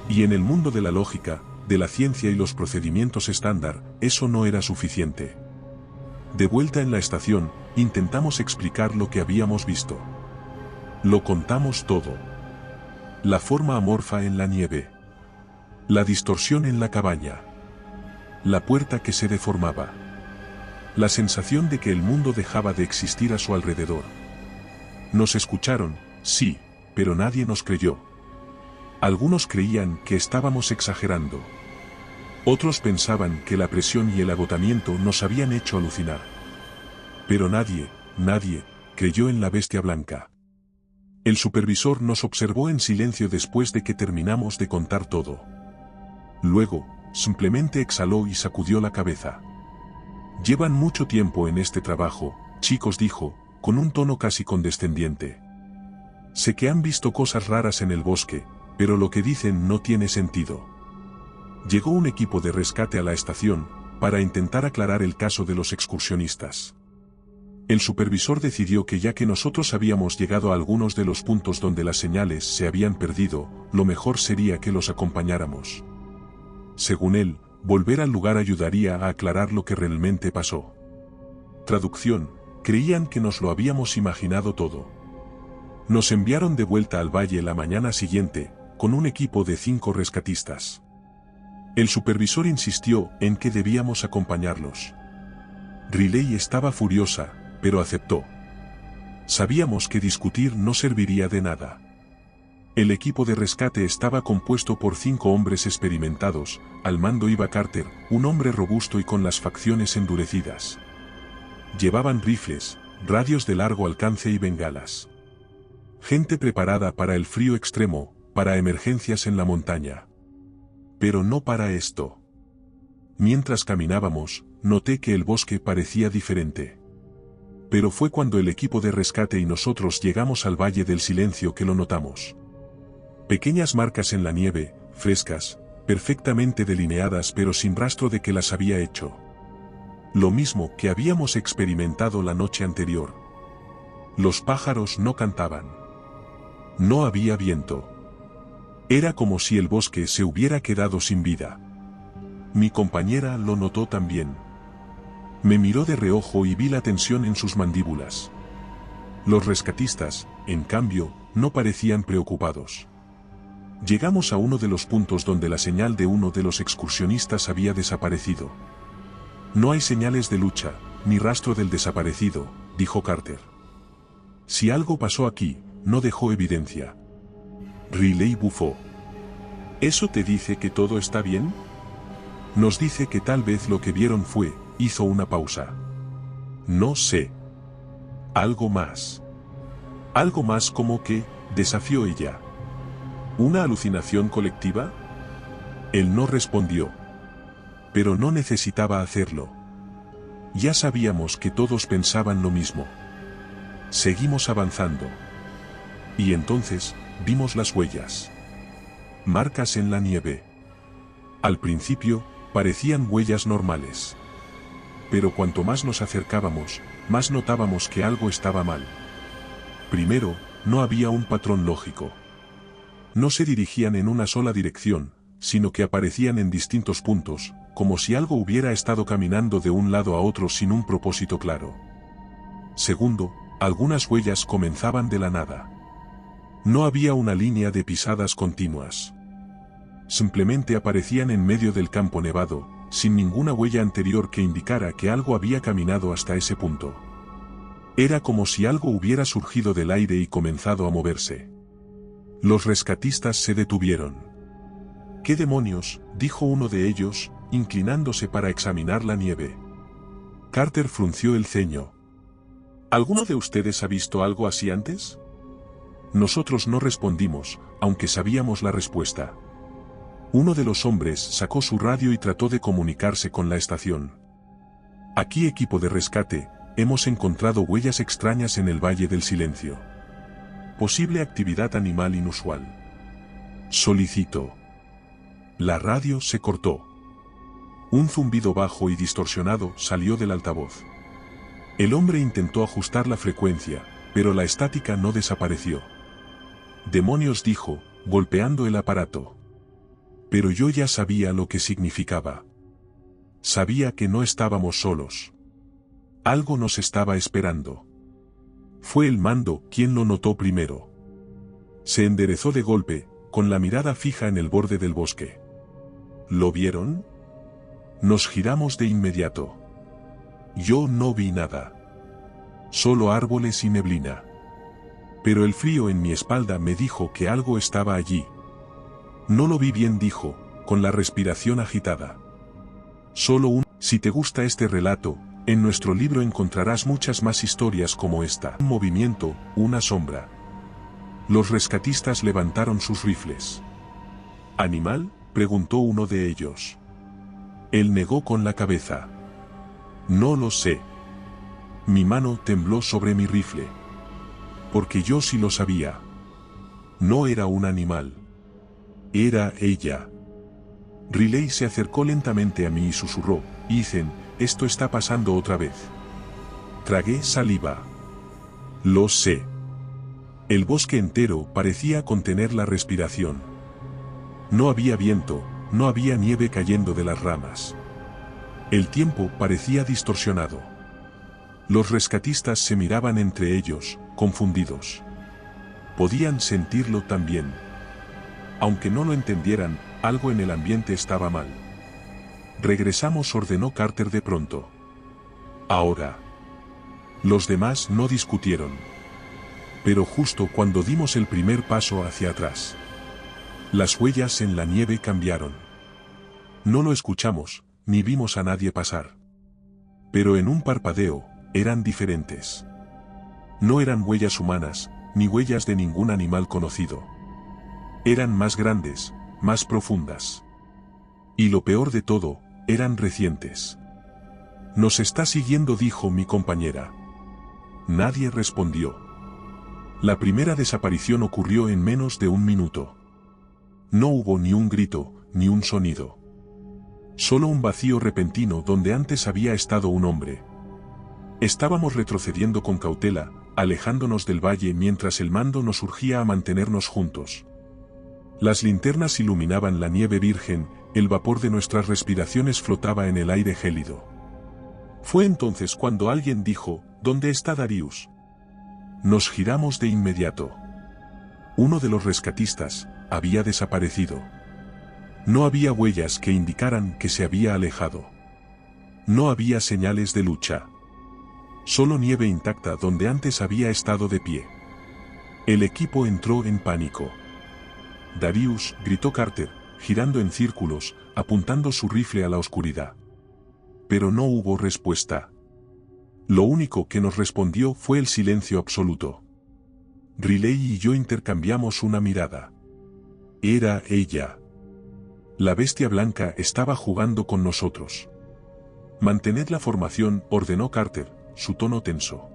Speaker 1: Y en el mundo de la lógica, de la ciencia y los procedimientos estándar, eso no era suficiente. De vuelta en la estación, intentamos explicar lo que habíamos visto. Lo contamos todo. La forma amorfa en la nieve. La distorsión en la cabaña. la puerta que se deformaba. La sensación de que el mundo dejaba de existir a su alrededor. Nos escucharon, sí, pero nadie nos creyó. Algunos creían que estábamos exagerando. Otros pensaban que la presión y el agotamiento nos habían hecho alucinar. Pero nadie creyó en la bestia blanca. El supervisor nos observó en silencio después de que terminamos de contar todo. Luego, simplemente exhaló y sacudió la cabeza. Llevan mucho tiempo en este trabajo, chicos, dijo, con un tono casi condescendiente. Sé que han visto cosas raras en el bosque, pero lo que dicen no tiene sentido. Llegó un equipo de rescate a la estación, para intentar aclarar el caso de los excursionistas. El supervisor decidió que ya que nosotros habíamos llegado a algunos de los puntos donde las señales se habían perdido, lo mejor sería que los acompañáramos. Según él, volver al lugar ayudaría a aclarar lo que realmente pasó. Traducción: creían que nos lo habíamos imaginado todo. Nos enviaron de vuelta al valle la mañana siguiente, con un equipo de 5 rescatistas. El supervisor insistió en que debíamos acompañarlos. Riley estaba furiosa, pero aceptó. Sabíamos que discutir no serviría de nada. El equipo de rescate estaba compuesto por 5 hombres experimentados. Al mando iba Carter, un hombre robusto y con las facciones endurecidas. Llevaban rifles, radios de largo alcance y bengalas. Gente preparada para el frío extremo, para emergencias en la montaña. Pero no para esto. Mientras caminábamos, noté que el bosque parecía diferente. Pero fue cuando el equipo de rescate y nosotros llegamos al Valle del Silencio que lo notamos. Pequeñas marcas en la nieve, frescas, perfectamente delineadas pero sin rastro de que las había hecho. Lo mismo que habíamos experimentado la noche anterior. Los pájaros no cantaban. No había viento. Era como si el bosque se hubiera quedado sin vida. Mi compañera lo notó también. Me miró de reojo y vi la tensión en sus mandíbulas. Los rescatistas, en cambio, no parecían preocupados. Llegamos a uno de los puntos donde la señal de uno de los excursionistas había desaparecido. No hay señales de lucha, ni rastro del desaparecido, dijo Carter. Si algo pasó aquí, no dejó evidencia. Riley bufó. ¿Eso te dice que todo está bien? Nos dice que tal vez lo que vieron fue, hizo una pausa. No sé. Algo más. Algo más como que, desafió ella. ¿Una alucinación colectiva? Él no respondió. Pero no necesitaba hacerlo. Ya sabíamos que todos pensaban lo mismo. Seguimos avanzando. Y entonces, vimos las huellas. Marcas en la nieve. Al principio, parecían huellas normales. Pero cuanto más nos acercábamos, más notábamos que algo estaba mal. Primero, no había un patrón lógico. No se dirigían en una sola dirección, sino que aparecían en distintos puntos, como si algo hubiera estado caminando de un lado a otro sin un propósito claro. Segundo, algunas huellas comenzaban de la nada. No había una línea de pisadas continuas. Simplemente aparecían en medio del campo nevado, sin ninguna huella anterior que indicara que algo había caminado hasta ese punto. Era como si algo hubiera surgido del aire y comenzado a moverse. Los rescatistas se detuvieron. ¿Qué demonios?, dijo uno de ellos, inclinándose para examinar la nieve. Carter frunció el ceño. ¿Alguno de ustedes ha visto algo así antes? Nosotros no respondimos, aunque sabíamos la respuesta. Uno de los hombres sacó su radio y trató de comunicarse con la estación. Aquí, equipo de rescate, hemos encontrado huellas extrañas en el Valle del Silencio. Posible actividad animal inusual. Solicito. La radio se cortó. Un zumbido bajo y distorsionado salió del altavoz. El hombre intentó ajustar la frecuencia, pero la estática no desapareció. Demonios, dijo, golpeando el aparato. Pero yo ya sabía lo que significaba. Sabía que no estábamos solos. Algo nos estaba esperando. Fue el mando quien lo notó primero. Se enderezó de golpe, con la mirada fija en el borde del bosque. ¿Lo vieron? Nos giramos de inmediato. Yo no vi nada. Solo árboles y neblina. Pero el frío en mi espalda me dijo que algo estaba allí. No lo vi bien, dijo, con la respiración agitada. Si te gusta este relato, en nuestro libro encontrarás muchas más historias como esta. Un movimiento, una sombra. Los rescatistas levantaron sus rifles. ¿Animal?, preguntó uno de ellos. Él negó con la cabeza. No lo sé. Mi mano tembló sobre mi rifle. Porque yo sí lo sabía. No era un animal. Era ella. Riley se acercó lentamente a mí y susurró: Ethan, esto está pasando otra vez. Tragué saliva. Lo sé. El bosque entero parecía contener la respiración. No había viento, no había nieve cayendo de las ramas. El tiempo parecía distorsionado. Los rescatistas se miraban entre ellos, confundidos. Podían sentirlo también. Aunque no lo entendieran, algo en el ambiente estaba mal. Regresamos, ordenó Carter de pronto. Ahora. Los demás no discutieron. Pero justo cuando dimos el primer paso hacia atrás, las huellas en la nieve cambiaron. No lo escuchamos, ni vimos a nadie pasar. Pero en un parpadeo, eran diferentes. No eran huellas humanas, ni huellas de ningún animal conocido. Eran más grandes, más profundas. Y lo peor de todo, eran recientes. Nos está siguiendo, dijo mi compañera. Nadie respondió. La primera desaparición ocurrió en menos de un minuto. No hubo ni un grito, ni un sonido. Solo un vacío repentino donde antes había estado un hombre. Estábamos retrocediendo con cautela, alejándonos del valle mientras el mando nos urgía a mantenernos juntos. Las linternas iluminaban la nieve virgen, el vapor de nuestras respiraciones flotaba en el aire gélido. Fue entonces cuando alguien dijo: ¿Dónde está Darius? Nos giramos de inmediato. Uno de los rescatistas había desaparecido. No había huellas que indicaran que se había alejado. No había señales de lucha. Solo nieve intacta donde antes había estado de pie. El equipo entró en pánico. Darius, gritó Carter, girando en círculos, apuntando su rifle a la oscuridad. Pero no hubo respuesta. Lo único que nos respondió fue el silencio absoluto. Riley y yo intercambiamos una mirada. Era ella. La bestia blanca estaba jugando con nosotros. Mantened la formación, ordenó Carter, su tono tenso.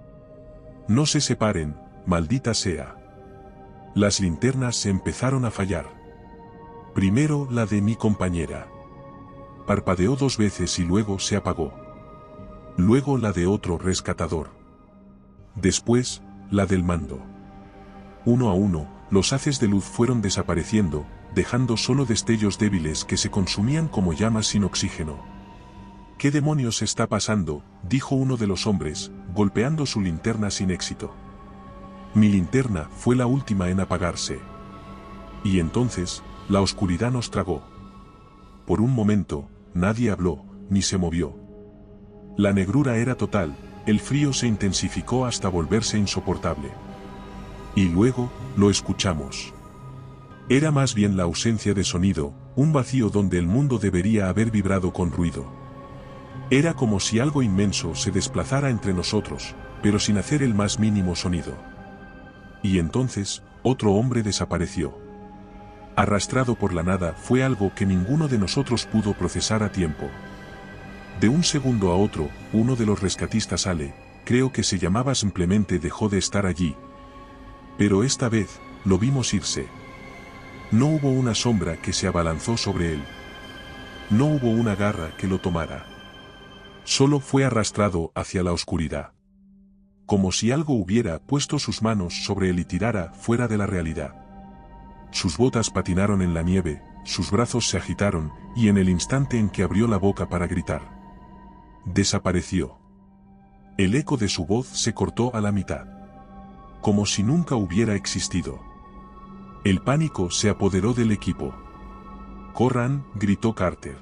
Speaker 1: No se separen, maldita sea. Las linternas se empezaron a fallar. Primero la de mi compañera. Parpadeó 2 veces y luego se apagó. Luego la de otro rescatador. Después, la del mando. Uno a uno, los haces de luz fueron desapareciendo, dejando solo destellos débiles que se consumían como llamas sin oxígeno. ¿Qué demonios está pasando?, dijo uno de los hombres, golpeando su linterna sin éxito. Mi linterna fue la última en apagarse. Y entonces, la oscuridad nos tragó. Por un momento, nadie habló, ni se movió. La negrura era total, el frío se intensificó hasta volverse insoportable. Y luego, lo escuchamos. Era más bien la ausencia de sonido, un vacío donde el mundo debería haber vibrado con ruido. Era como si algo inmenso se desplazara entre nosotros, pero sin hacer el más mínimo sonido. Y entonces, otro hombre desapareció. Arrastrado por la nada fue algo que ninguno de nosotros pudo procesar a tiempo. De un segundo a otro, uno de los rescatistas, Ale, creo que se llamaba, simplemente dejó de estar allí. Pero esta vez, lo vimos irse. No hubo una sombra que se abalanzó sobre él. No hubo una garra que lo tomara. Solo fue arrastrado hacia la oscuridad. Como si algo hubiera puesto sus manos sobre él y tirara fuera de la realidad. Sus botas patinaron en la nieve, sus brazos se agitaron, y en el instante en que abrió la boca para gritar, desapareció. El eco de su voz se cortó a la mitad. Como si nunca hubiera existido. El pánico se apoderó del equipo. «¡Corran!», gritó Carter.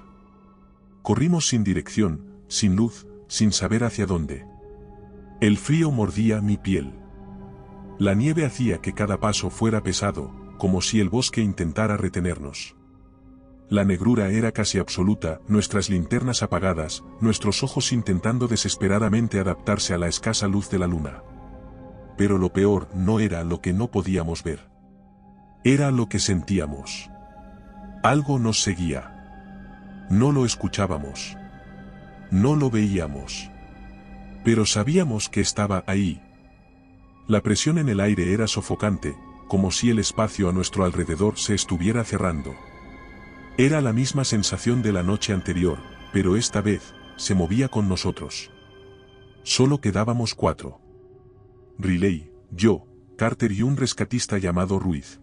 Speaker 1: Corrimos sin dirección, sin luz, sin saber hacia dónde. El frío mordía mi piel. La nieve hacía que cada paso fuera pesado, como si el bosque intentara retenernos. La negrura era casi absoluta, nuestras linternas apagadas, nuestros ojos intentando desesperadamente adaptarse a la escasa luz de la luna. Pero lo peor no era lo que no podíamos ver. Era lo que sentíamos. Algo nos seguía. No lo escuchábamos. No lo veíamos. Pero sabíamos que estaba ahí. La presión en el aire era sofocante, como si el espacio a nuestro alrededor se estuviera cerrando. Era la misma sensación de la noche anterior, pero esta vez, se movía con nosotros. Solo quedábamos 4. Riley, yo, Carter y un rescatista llamado Ruiz.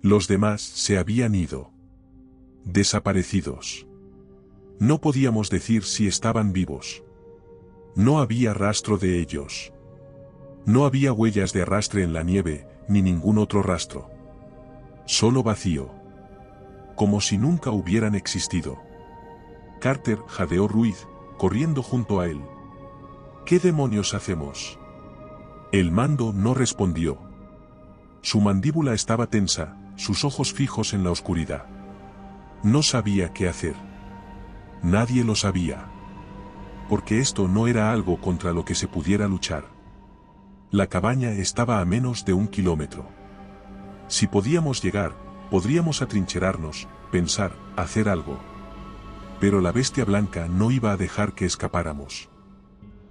Speaker 1: Los demás se habían ido. Desaparecidos. No podíamos decir si estaban vivos. No había rastro de ellos. No había huellas de arrastre en la nieve, ni ningún otro rastro. Solo vacío. Como si nunca hubieran existido. Carter jadeó Ruiz, corriendo junto a él. ¿Qué demonios hacemos? El mando no respondió. Su mandíbula estaba tensa, sus ojos fijos en la oscuridad. No sabía qué hacer. Nadie lo sabía. Porque esto no era algo contra lo que se pudiera luchar. La cabaña estaba a menos de 1 kilómetro. Si podíamos llegar, podríamos atrincherarnos, pensar, hacer algo. Pero la bestia blanca no iba a dejar que escapáramos.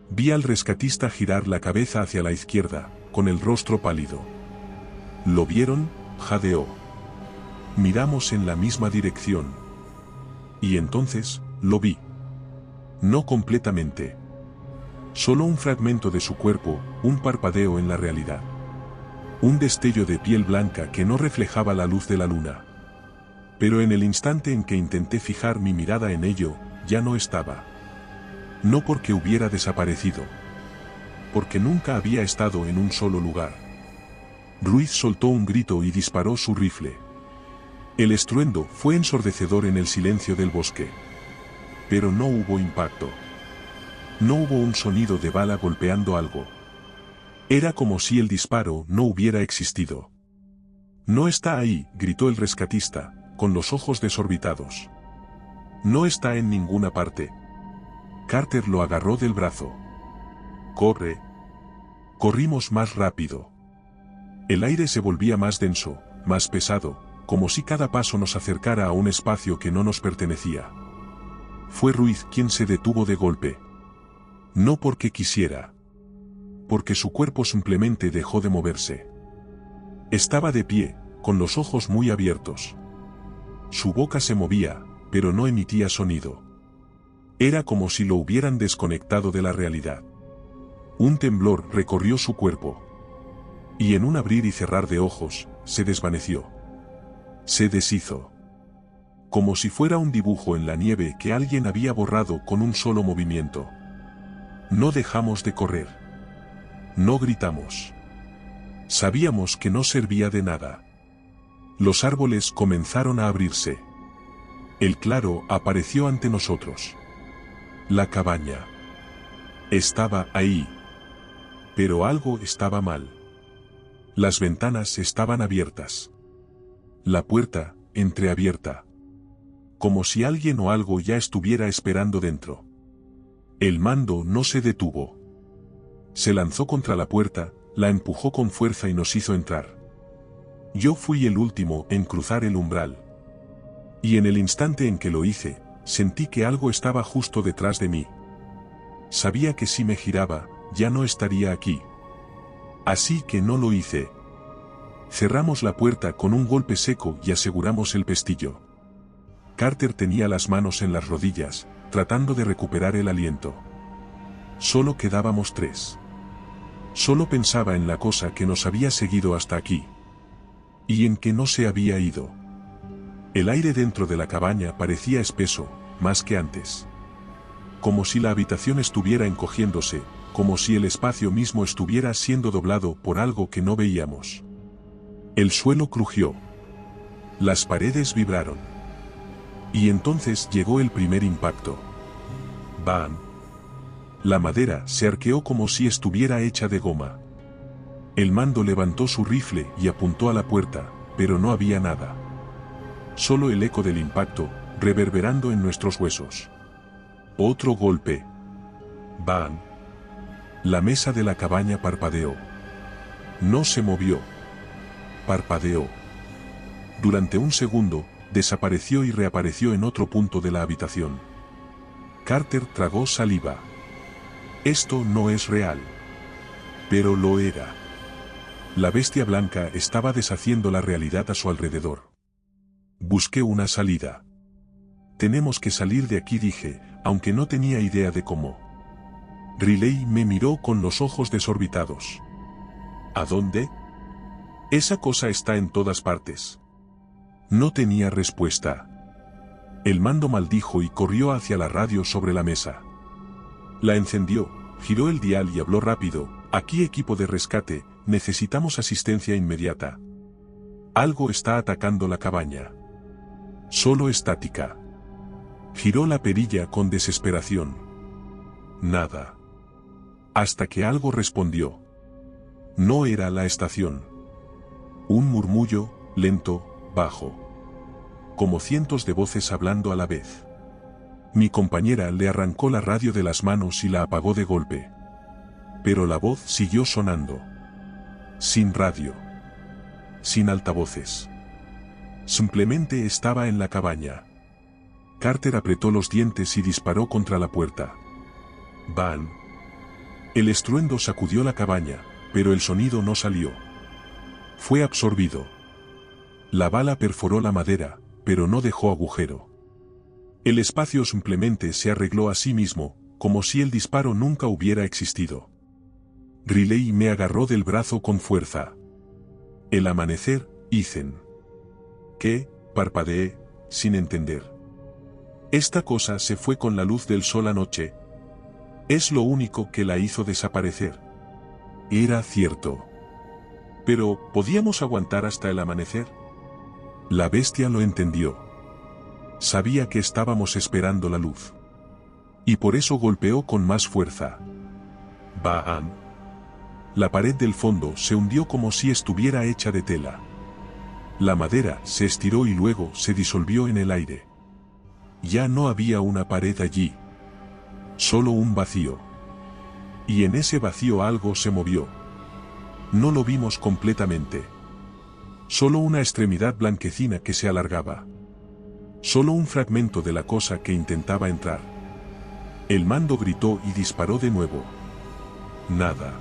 Speaker 1: Vi al rescatista girar la cabeza hacia la izquierda, con el rostro pálido. ¿Lo vieron? Jadeó. Miramos en la misma dirección. Y entonces, lo vi. No completamente. Solo un fragmento de su cuerpo, un parpadeo en la realidad. Un destello de piel blanca que no reflejaba la luz de la luna. Pero en el instante en que intenté fijar mi mirada en ello, ya no estaba. No porque hubiera desaparecido. Porque nunca había estado en un solo lugar. Ruiz soltó un grito y disparó su rifle. El estruendo fue ensordecedor en el silencio del bosque. Pero no hubo impacto. No hubo un sonido de bala golpeando algo. Era como si el disparo no hubiera existido. «No está ahí», gritó el rescatista, con los ojos desorbitados. «No está en ninguna parte». Carter lo agarró del brazo. «Corre». Corrimos más rápido. El aire se volvía más denso, más pesado, como si cada paso nos acercara a un espacio que no nos pertenecía. Fue Ruiz quien se detuvo de golpe. No porque quisiera. Porque su cuerpo simplemente dejó de moverse. Estaba de pie, con los ojos muy abiertos. Su boca se movía, pero no emitía sonido. Era como si lo hubieran desconectado de la realidad. Un temblor recorrió su cuerpo. Y en un abrir y cerrar de ojos, se desvaneció. Se deshizo. Como si fuera un dibujo en la nieve que alguien había borrado con un solo movimiento. No dejamos de correr. No gritamos. Sabíamos que no servía de nada. Los árboles comenzaron a abrirse. El claro apareció ante nosotros. La cabaña. Estaba ahí. Pero algo estaba mal. Las ventanas estaban abiertas. La puerta, entreabierta. Como si alguien o algo ya estuviera esperando dentro. El mando no se detuvo. Se lanzó contra la puerta, la empujó con fuerza y nos hizo entrar. Yo fui el último en cruzar el umbral. Y en el instante en que lo hice, sentí que algo estaba justo detrás de mí. Sabía que si me giraba, ya no estaría aquí. Así que no lo hice. Cerramos la puerta con un golpe seco y aseguramos el pestillo. Carter tenía las manos en las rodillas, tratando de recuperar el aliento. Solo quedábamos 3. Solo pensaba en la cosa que nos había seguido hasta aquí. Y en que no se había ido. El aire dentro de la cabaña parecía espeso, más que antes. Como si la habitación estuviera encogiéndose, como si el espacio mismo estuviera siendo doblado por algo que no veíamos. El suelo crujió. Las paredes vibraron. Y entonces llegó el primer impacto. ¡Bam! La madera se arqueó como si estuviera hecha de goma. El mando levantó su rifle y apuntó a la puerta, pero no había nada. Solo el eco del impacto, reverberando en nuestros huesos. Otro golpe. ¡Bam! La mesa de la cabaña parpadeó. No se movió. Parpadeó. Durante un segundo, desapareció y reapareció en otro punto de la habitación. Carter tragó saliva. Esto no es real. Pero lo era. La bestia blanca estaba deshaciendo la realidad a su alrededor. Busqué una salida. Tenemos que salir de aquí, dije, aunque no tenía idea de cómo. Riley me miró con los ojos desorbitados. ¿A dónde? Esa cosa está en todas partes. No tenía respuesta. El mando maldijo y corrió hacia la radio sobre la mesa. La encendió, giró el dial y habló rápido. Aquí, equipo de rescate, necesitamos asistencia inmediata. Algo está atacando la cabaña. Solo estática. Giró la perilla con desesperación. Nada. Hasta que algo respondió. No era la estación. Un murmullo, lento, bajo. Como cientos de voces hablando a la vez. Mi compañera le arrancó la radio de las manos y la apagó de golpe. Pero la voz siguió sonando. Sin radio. Sin altavoces. Simplemente estaba en la cabaña. Carter apretó los dientes y disparó contra la puerta. ¡Bam! El estruendo sacudió la cabaña, pero el sonido no salió. Fue absorbido. La bala perforó la madera, pero no dejó agujero. El espacio simplemente se arregló a sí mismo, como si el disparo nunca hubiera existido. Riley me agarró del brazo con fuerza. El amanecer, Ethan. ¿Qué? Parpadeé, sin entender. Esta cosa se fue con la luz del sol anoche. Es lo único que la hizo desaparecer. Era cierto. Pero, ¿podíamos aguantar hasta el amanecer? La bestia lo entendió. Sabía que estábamos esperando la luz. Y por eso golpeó con más fuerza. ¡Bam! La pared del fondo se hundió como si estuviera hecha de tela. La madera se estiró y luego se disolvió en el aire. Ya no había una pared allí. Solo un vacío. Y en ese vacío algo se movió. No lo vimos completamente. Solo una extremidad blanquecina que se alargaba. Solo un fragmento de la cosa que intentaba entrar. El mando gritó y disparó de nuevo. Nada.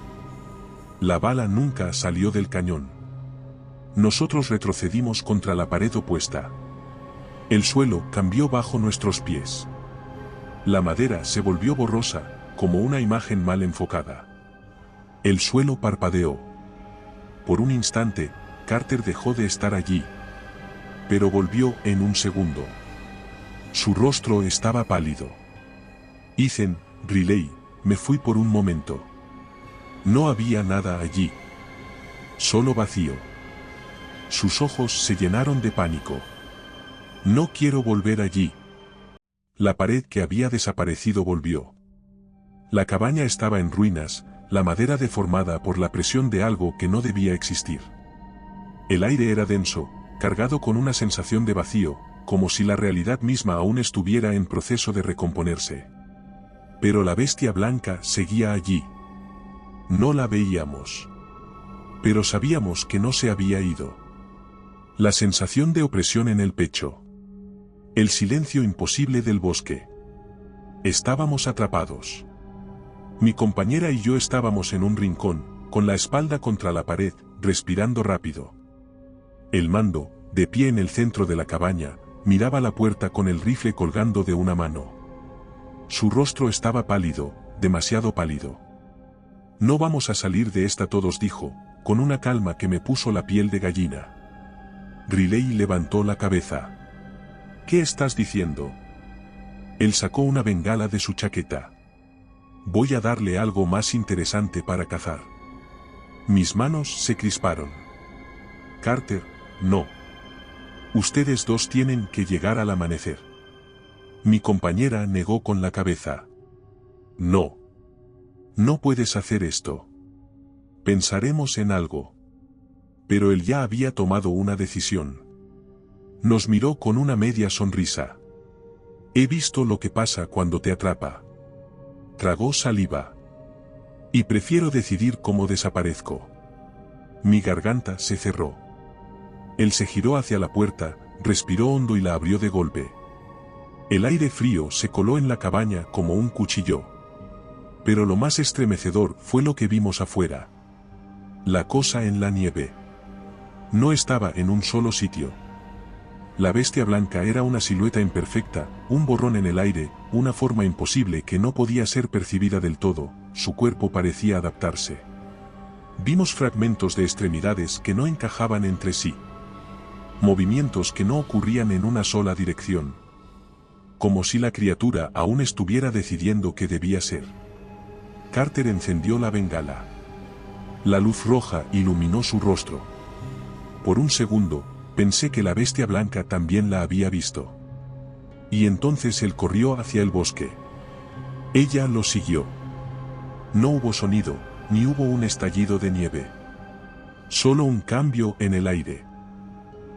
Speaker 1: La bala nunca salió del cañón. Nosotros retrocedimos contra la pared opuesta. El suelo cambió bajo nuestros pies. La madera se volvió borrosa, como una imagen mal enfocada. El suelo parpadeó. Por un instante, Carter dejó de estar allí. Pero volvió en un segundo. Su rostro estaba pálido. Ethan, Riley, me fui por un momento. No había nada allí. Solo vacío. Sus ojos se llenaron de pánico. No quiero volver allí. La pared que había desaparecido volvió. La cabaña estaba en ruinas, la madera deformada por la presión de algo que no debía existir. El aire era denso, cargado con una sensación de vacío, como si la realidad misma aún estuviera en proceso de recomponerse. Pero la bestia blanca seguía allí. No la veíamos. Pero sabíamos que no se había ido. La sensación de opresión en el pecho. El silencio imposible del bosque. Estábamos atrapados. Mi compañera y yo estábamos en un rincón, con la espalda contra la pared, respirando rápido. El mando, de pie en el centro de la cabaña, miraba la puerta con el rifle colgando de una mano. Su rostro estaba pálido, demasiado pálido. No vamos a salir de esta todos, dijo, con una calma que me puso la piel de gallina. Riley levantó la cabeza. ¿Qué estás diciendo? Él sacó una bengala de su chaqueta. Voy a darle algo más interesante para cazar. Mis manos se crisparon. Carter, no. Ustedes dos tienen que llegar al amanecer. Mi compañera negó con la cabeza. No. No puedes hacer esto. Pensaremos en algo. Pero él ya había tomado una decisión. Nos miró con una media sonrisa. He visto lo que pasa cuando te atrapa. Tragó saliva. Y prefiero decidir cómo desaparezco. Mi garganta se cerró. Él se giró hacia la puerta, respiró hondo y la abrió de golpe. El aire frío se coló en la cabaña como un cuchillo. Pero lo más estremecedor fue lo que vimos afuera. La cosa en la nieve. No estaba en un solo sitio. La bestia blanca era una silueta imperfecta, un borrón en el aire, una forma imposible que no podía ser percibida del todo, su cuerpo parecía adaptarse. Vimos fragmentos de extremidades que no encajaban entre sí. Movimientos que no ocurrían en una sola dirección. Como si la criatura aún estuviera decidiendo qué debía ser. Carter encendió la bengala. La luz roja iluminó su rostro. Por un segundo, pensé que la bestia blanca también la había visto. Y entonces él corrió hacia el bosque. Ella lo siguió. No hubo sonido, ni hubo un estallido de nieve. Solo un cambio en el aire.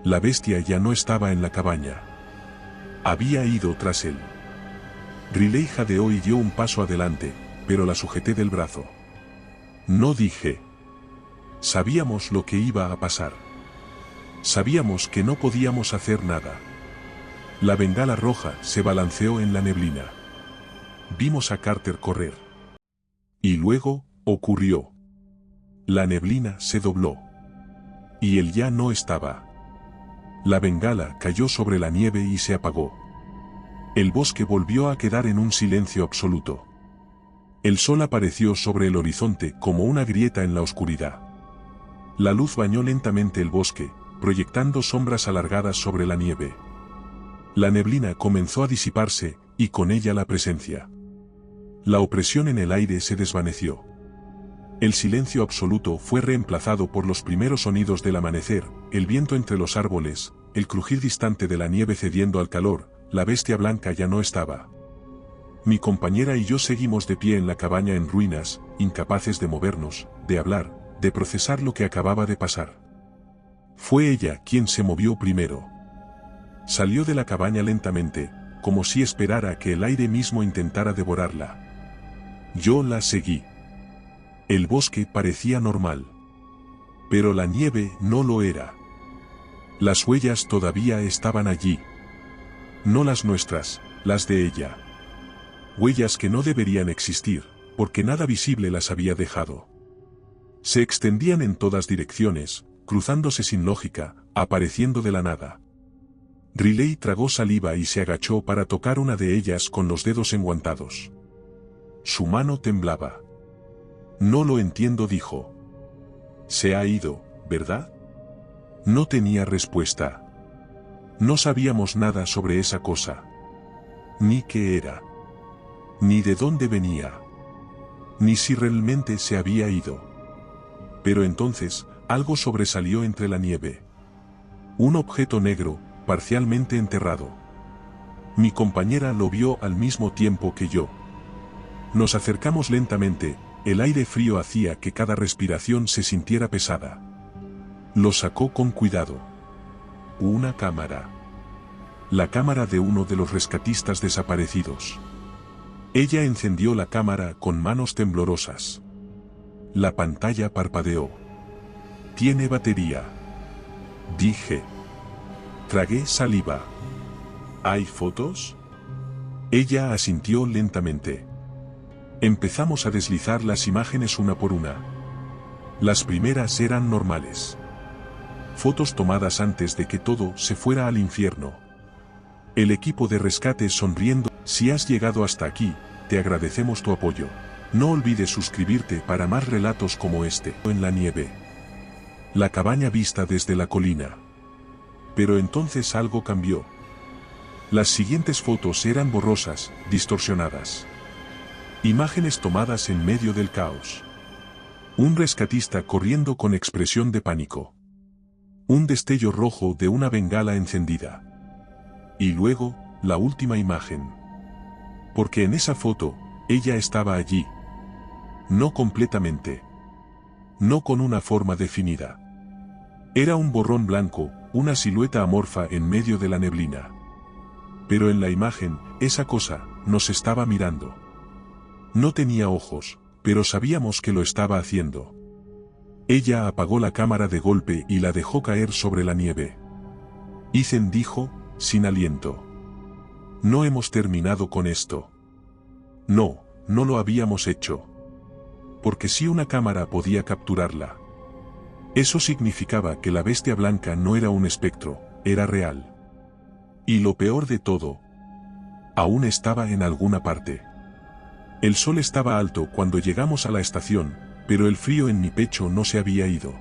Speaker 1: La bestia ya no estaba en la cabaña. Había ido tras él. Riley jadeó y dio un paso adelante, pero la sujeté del brazo. No dije. Sabíamos lo que iba a pasar. Sabíamos que no podíamos hacer nada. La bengala roja se balanceó en la neblina. Vimos a Carter correr. Y luego, ocurrió. La neblina se dobló. Y él ya no estaba. La bengala cayó sobre la nieve y se apagó. El bosque volvió a quedar en un silencio absoluto. El sol apareció sobre el horizonte como una grieta en la oscuridad. La luz bañó lentamente el bosque, proyectando sombras alargadas sobre la nieve. La neblina comenzó a disiparse, y con ella la presencia. La opresión en el aire se desvaneció. El silencio absoluto fue reemplazado por los primeros sonidos del amanecer, el viento entre los árboles, el crujir distante de la nieve cediendo al calor. La bestia blanca ya no estaba. Mi compañera y yo seguimos de pie en la cabaña en ruinas, incapaces de movernos, de hablar, de procesar lo que acababa de pasar. Fue ella quien se movió primero. Salió de la cabaña lentamente, como si esperara que el aire mismo intentara devorarla. Yo la seguí. El bosque parecía normal. Pero la nieve no lo era. Las huellas todavía estaban allí. No las nuestras, las de ella. Huellas que no deberían existir, porque nada visible las había dejado. Se extendían en todas direcciones, cruzándose sin lógica, apareciendo de la nada. Riley tragó saliva y se agachó para tocar una de ellas con los dedos enguantados. Su mano temblaba. No lo entiendo, dijo. Se ha ido, ¿verdad? No tenía respuesta. No sabíamos nada sobre esa cosa. Ni qué era. Ni de dónde venía. Ni si realmente se había ido. Pero entonces, algo sobresalió entre la nieve. Un objeto negro, parcialmente enterrado. Mi compañera lo vio al mismo tiempo que yo. Nos acercamos lentamente, el aire frío hacía que cada respiración se sintiera pesada. Lo sacó con cuidado. Una cámara. La cámara de uno de los rescatistas desaparecidos. Ella encendió la cámara con manos temblorosas. La pantalla parpadeó. Tiene batería. Dije. Tragué saliva. ¿Hay fotos? Ella asintió lentamente. Empezamos a deslizar las imágenes una por una. Las primeras eran normales. Fotos tomadas antes de que todo se fuera al infierno. El equipo de rescate sonriendo. Si has llegado hasta aquí, te agradecemos tu apoyo. No olvides suscribirte para más relatos como este. En la nieve. La cabaña vista desde la colina. Pero entonces algo cambió. Las siguientes fotos eran borrosas, distorsionadas. Imágenes tomadas en medio del caos. Un rescatista corriendo con expresión de pánico. Un destello rojo de una bengala encendida. Y luego, la última imagen. Porque en esa foto, ella estaba allí. No completamente. No con una forma definida. Era un borrón blanco, una silueta amorfa en medio de la neblina. Pero en la imagen, esa cosa, nos estaba mirando. No tenía ojos, pero sabíamos que lo estaba haciendo. Ella apagó la cámara de golpe y la dejó caer sobre la nieve. Ethan dijo, sin aliento. No hemos terminado con esto. No, no lo habíamos hecho. Porque si una cámara podía capturarla. Eso significaba que la bestia blanca no era un espectro, era real. Y lo peor de todo, aún estaba en alguna parte. El sol estaba alto cuando llegamos a la estación, pero el frío en mi pecho no se había ido.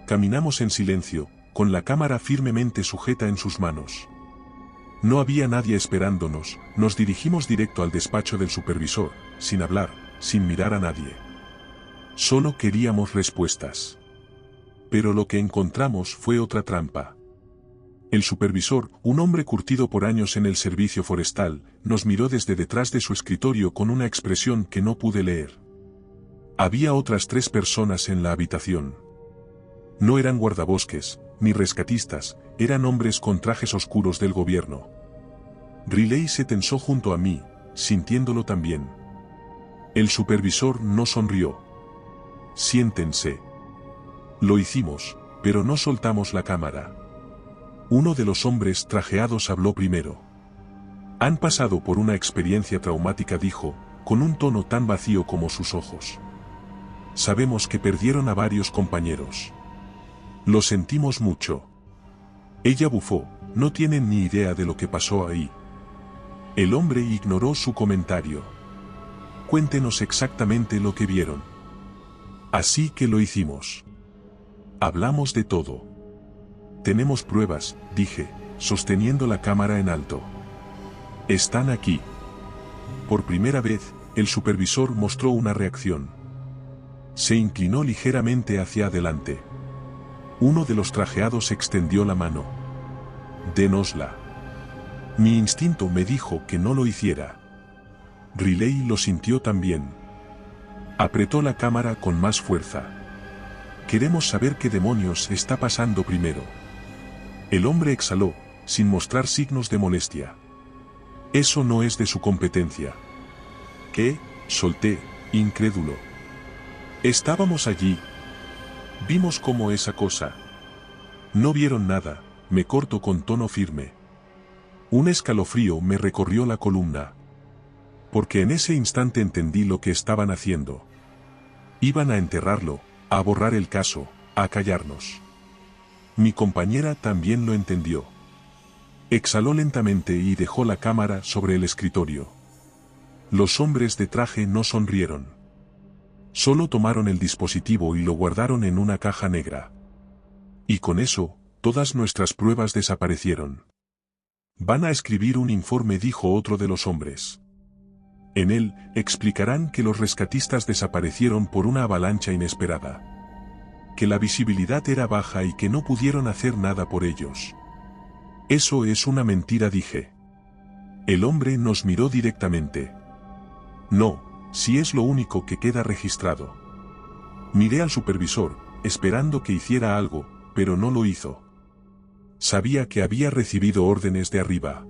Speaker 1: Caminamos en silencio, con la cámara firmemente sujeta en sus manos. No había nadie esperándonos, nos dirigimos directo al despacho del supervisor, sin hablar, sin mirar a nadie. Solo queríamos respuestas. Pero lo que encontramos fue otra trampa. El supervisor, un hombre curtido por años en el servicio forestal, nos miró desde detrás de su escritorio con una expresión que no pude leer. Había otras 3 personas en la habitación. No eran guardabosques, ni rescatistas, eran hombres con trajes oscuros del gobierno. Riley se tensó junto a mí, sintiéndolo también. El supervisor no sonrió. Siéntense. Lo hicimos, pero no soltamos la cámara. Uno de los hombres trajeados habló primero. Han pasado por una experiencia traumática, dijo, con un tono tan vacío como sus ojos. Sabemos que perdieron a varios compañeros. Lo sentimos mucho. Ella bufó, no tienen ni idea de lo que pasó ahí. El hombre ignoró su comentario. Cuéntenos exactamente lo que vieron. Así que lo hicimos. Hablamos de todo. Tenemos pruebas, dije, sosteniendo la cámara en alto. Están aquí. Por primera vez, el supervisor mostró una reacción. Se inclinó ligeramente hacia adelante. Uno de los trajeados extendió la mano. Dénosla. Mi instinto me dijo que no lo hiciera. Riley lo sintió también. Apretó la cámara con más fuerza. Queremos saber qué demonios está pasando primero. El hombre exhaló, sin mostrar signos de molestia. Eso no es de su competencia. ¿Qué? Solté, incrédulo. Estábamos allí. Vimos cómo esa cosa. No vieron nada, me cortó con tono firme. Un escalofrío me recorrió la columna. Porque en ese instante entendí lo que estaban haciendo. Iban a enterrarlo, a borrar el caso, a callarnos. Mi compañera también lo entendió. Exhaló lentamente y dejó la cámara sobre el escritorio. Los hombres de traje no sonrieron. Solo tomaron el dispositivo y lo guardaron en una caja negra. Y con eso, todas nuestras pruebas desaparecieron. Van a escribir un informe, dijo otro de los hombres. En él, explicarán que los rescatistas desaparecieron por una avalancha inesperada. Que la visibilidad era baja y que no pudieron hacer nada por ellos. Eso es una mentira, dije. El hombre nos miró directamente. No, si es lo único que queda registrado. Miré al supervisor, esperando que hiciera algo, pero no lo hizo. Sabía que había recibido órdenes de arriba.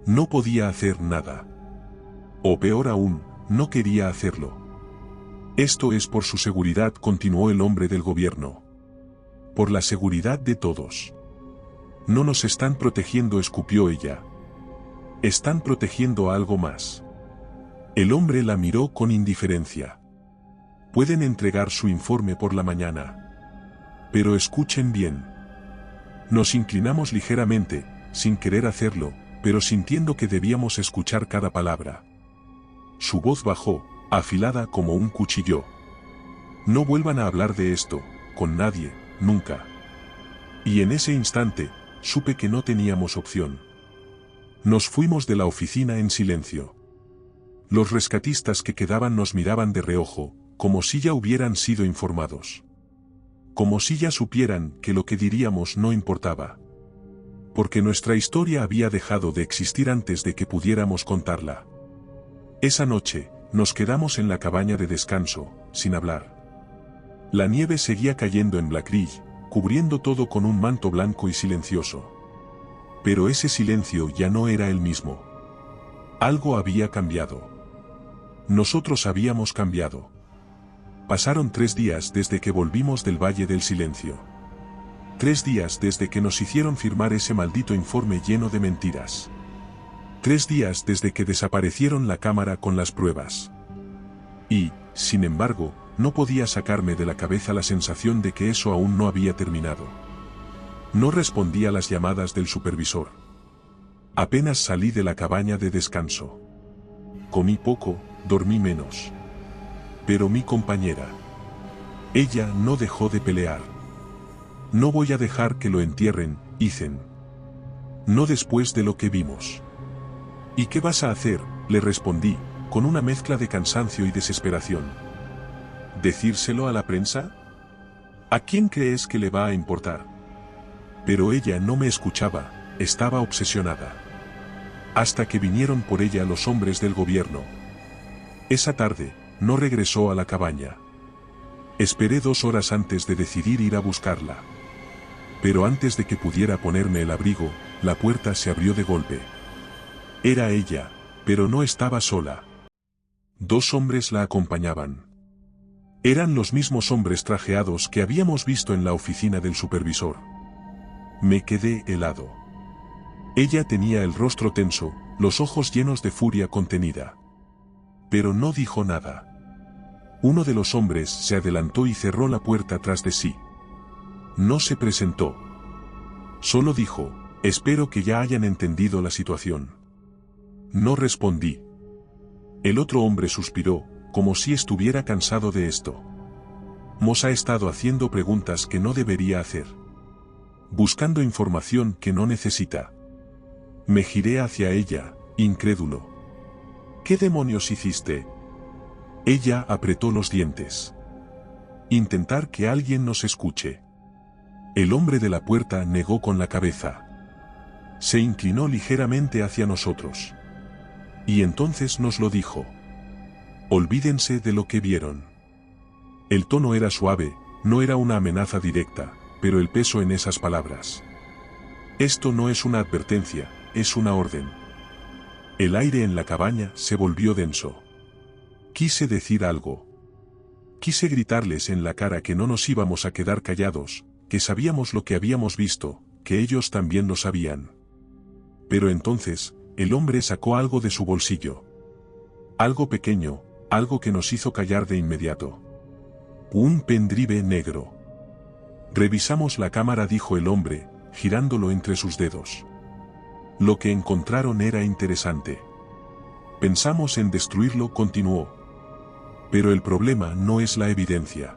Speaker 1: No podía hacer nada. O peor aún, no quería hacerlo. Esto es por su seguridad, continuó el hombre del gobierno. Por la seguridad de todos. No nos están protegiendo, escupió ella. Están protegiendo a algo más. El hombre la miró con indiferencia. Pueden entregar su informe por la mañana. Pero escuchen bien. Nos inclinamos ligeramente, sin querer hacerlo, pero sintiendo que debíamos escuchar cada palabra. Su voz bajó, afilada como un cuchillo. No vuelvan a hablar de esto, con nadie, nunca. Y en ese instante, supe que no teníamos opción. Nos fuimos de la oficina en silencio. Los rescatistas que quedaban nos miraban de reojo, como si ya hubieran sido informados. Como si ya supieran que lo que diríamos no importaba. Porque nuestra historia había dejado de existir antes de que pudiéramos contarla. Esa noche, nos quedamos en la cabaña de descanso, sin hablar. La nieve seguía cayendo en Black Ridge, cubriendo todo con un manto blanco y silencioso. Pero ese silencio ya no era el mismo. Algo había cambiado. Nosotros habíamos cambiado. Pasaron 3 días desde que volvimos del Valle del Silencio. 3 días desde que nos hicieron firmar ese maldito informe lleno de mentiras. 3 días desde que desaparecieron la cámara con las pruebas. Y, sin embargo, no podía sacarme de la cabeza la sensación de que eso aún no había terminado. No respondí a las llamadas del supervisor. Apenas salí de la cabaña de descanso. Comí poco, dormí menos. Pero mi compañera. Ella no dejó de pelear. No voy a dejar que lo entierren, Ethan. No después de lo que vimos. ¿Y qué vas a hacer?, le respondí, con una mezcla de cansancio y desesperación. ¿Decírselo a la prensa? ¿A quién crees que le va a importar? Pero ella no me escuchaba, estaba obsesionada. Hasta que vinieron por ella los hombres del gobierno. Esa tarde, no regresó a la cabaña. Esperé 2 horas antes de decidir ir a buscarla. Pero antes de que pudiera ponerme el abrigo, la puerta se abrió de golpe. Era ella, pero no estaba sola. 2 hombres la acompañaban. Eran los mismos hombres trajeados que habíamos visto en la oficina del supervisor. Me quedé helado. Ella tenía el rostro tenso, los ojos llenos de furia contenida. Pero no dijo nada. Uno de los hombres se adelantó y cerró la puerta tras de sí. No se presentó. Solo dijo, espero que ya hayan entendido la situación. No respondí. El otro hombre suspiró, como si estuviera cansado de esto. Moss ha estado haciendo preguntas que no debería hacer. Buscando información que no necesita. Me giré hacia ella, incrédulo. ¿Qué demonios hiciste? Ella apretó los dientes. Intentar que alguien nos escuche. El hombre de la puerta negó con la cabeza. Se inclinó ligeramente hacia nosotros. Y entonces nos lo dijo. Olvídense de lo que vieron. El tono era suave, no era una amenaza directa, pero el peso en esas palabras. Esto no es una advertencia, es una orden. El aire en la cabaña se volvió denso. Quise decir algo. Quise gritarles en la cara que no nos íbamos a quedar callados, que sabíamos lo que habíamos visto, que ellos también lo sabían. Pero entonces, el hombre sacó algo de su bolsillo. Algo pequeño, algo que nos hizo callar de inmediato. Un pendrive negro. Revisamos la cámara, dijo el hombre, girándolo entre sus dedos. Lo que encontraron era interesante. Pensamos en destruirlo, continuó. Pero el problema no es la evidencia.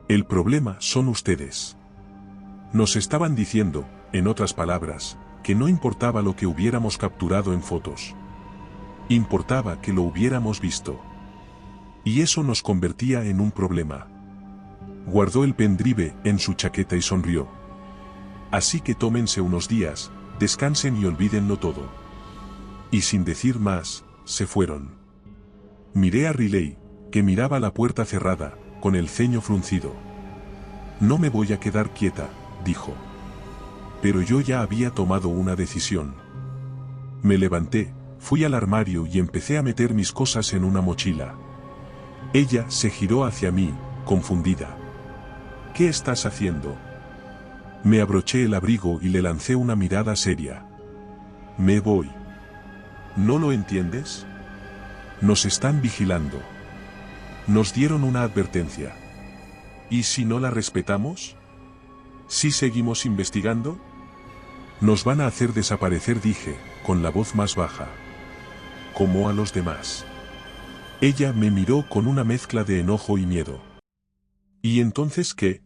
Speaker 1: El problema son ustedes. Nos estaban diciendo, en otras palabras, que no importaba lo que hubiéramos capturado en fotos. Importaba que lo hubiéramos visto. Y eso nos convertía en un problema. Guardó el pendrive en su chaqueta y sonrió. Así que tómense unos días, descansen y olvídenlo todo. Y sin decir más, se fueron. Miré a Riley, que miraba la puerta cerrada, con el ceño fruncido. No me voy a quedar quieta, dijo. Pero yo ya había tomado una decisión. Me levanté, fui al armario y empecé a meter mis cosas en una mochila. Ella se giró hacia mí, confundida. ¿Qué estás haciendo? Me abroché el abrigo y le lancé una mirada seria. Me voy. ¿No lo entiendes? Nos están vigilando. Nos dieron una advertencia. ¿Y si no la respetamos? ¿Si seguimos investigando? Nos van a hacer desaparecer, dije, con la voz más baja. Como a los demás. Ella me miró con una mezcla de enojo y miedo. ¿Y entonces qué?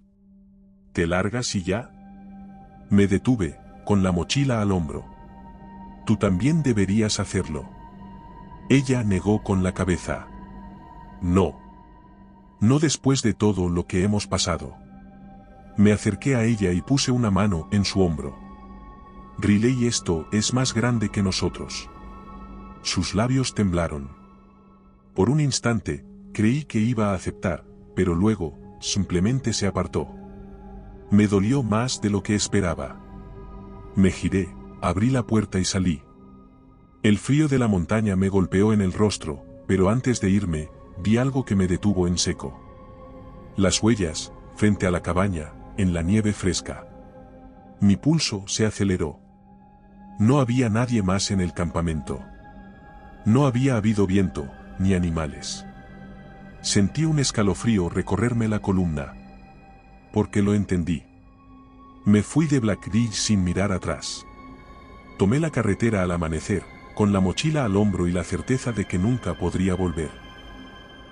Speaker 1: ¿Te largas y ya? Me detuve, con la mochila al hombro. Tú también deberías hacerlo. Ella negó con la cabeza. No. No después de todo lo que hemos pasado. Me acerqué a ella y puse una mano en su hombro. Riley, esto es más grande que nosotros. Sus labios temblaron. Por un instante, creí que iba a aceptar, pero luego, simplemente se apartó. Me dolió más de lo que esperaba. Me giré, abrí la puerta y salí. El frío de la montaña me golpeó en el rostro, pero antes de irme, vi algo que me detuvo en seco. Las huellas, frente a la cabaña, en la nieve fresca. Mi pulso se aceleró. No había nadie más en el campamento. No había habido viento, ni animales. Sentí un escalofrío recorrerme la columna. Porque lo entendí. Me fui de Black Ridge sin mirar atrás. Tomé la carretera al amanecer, con la mochila al hombro y la certeza de que nunca podría volver.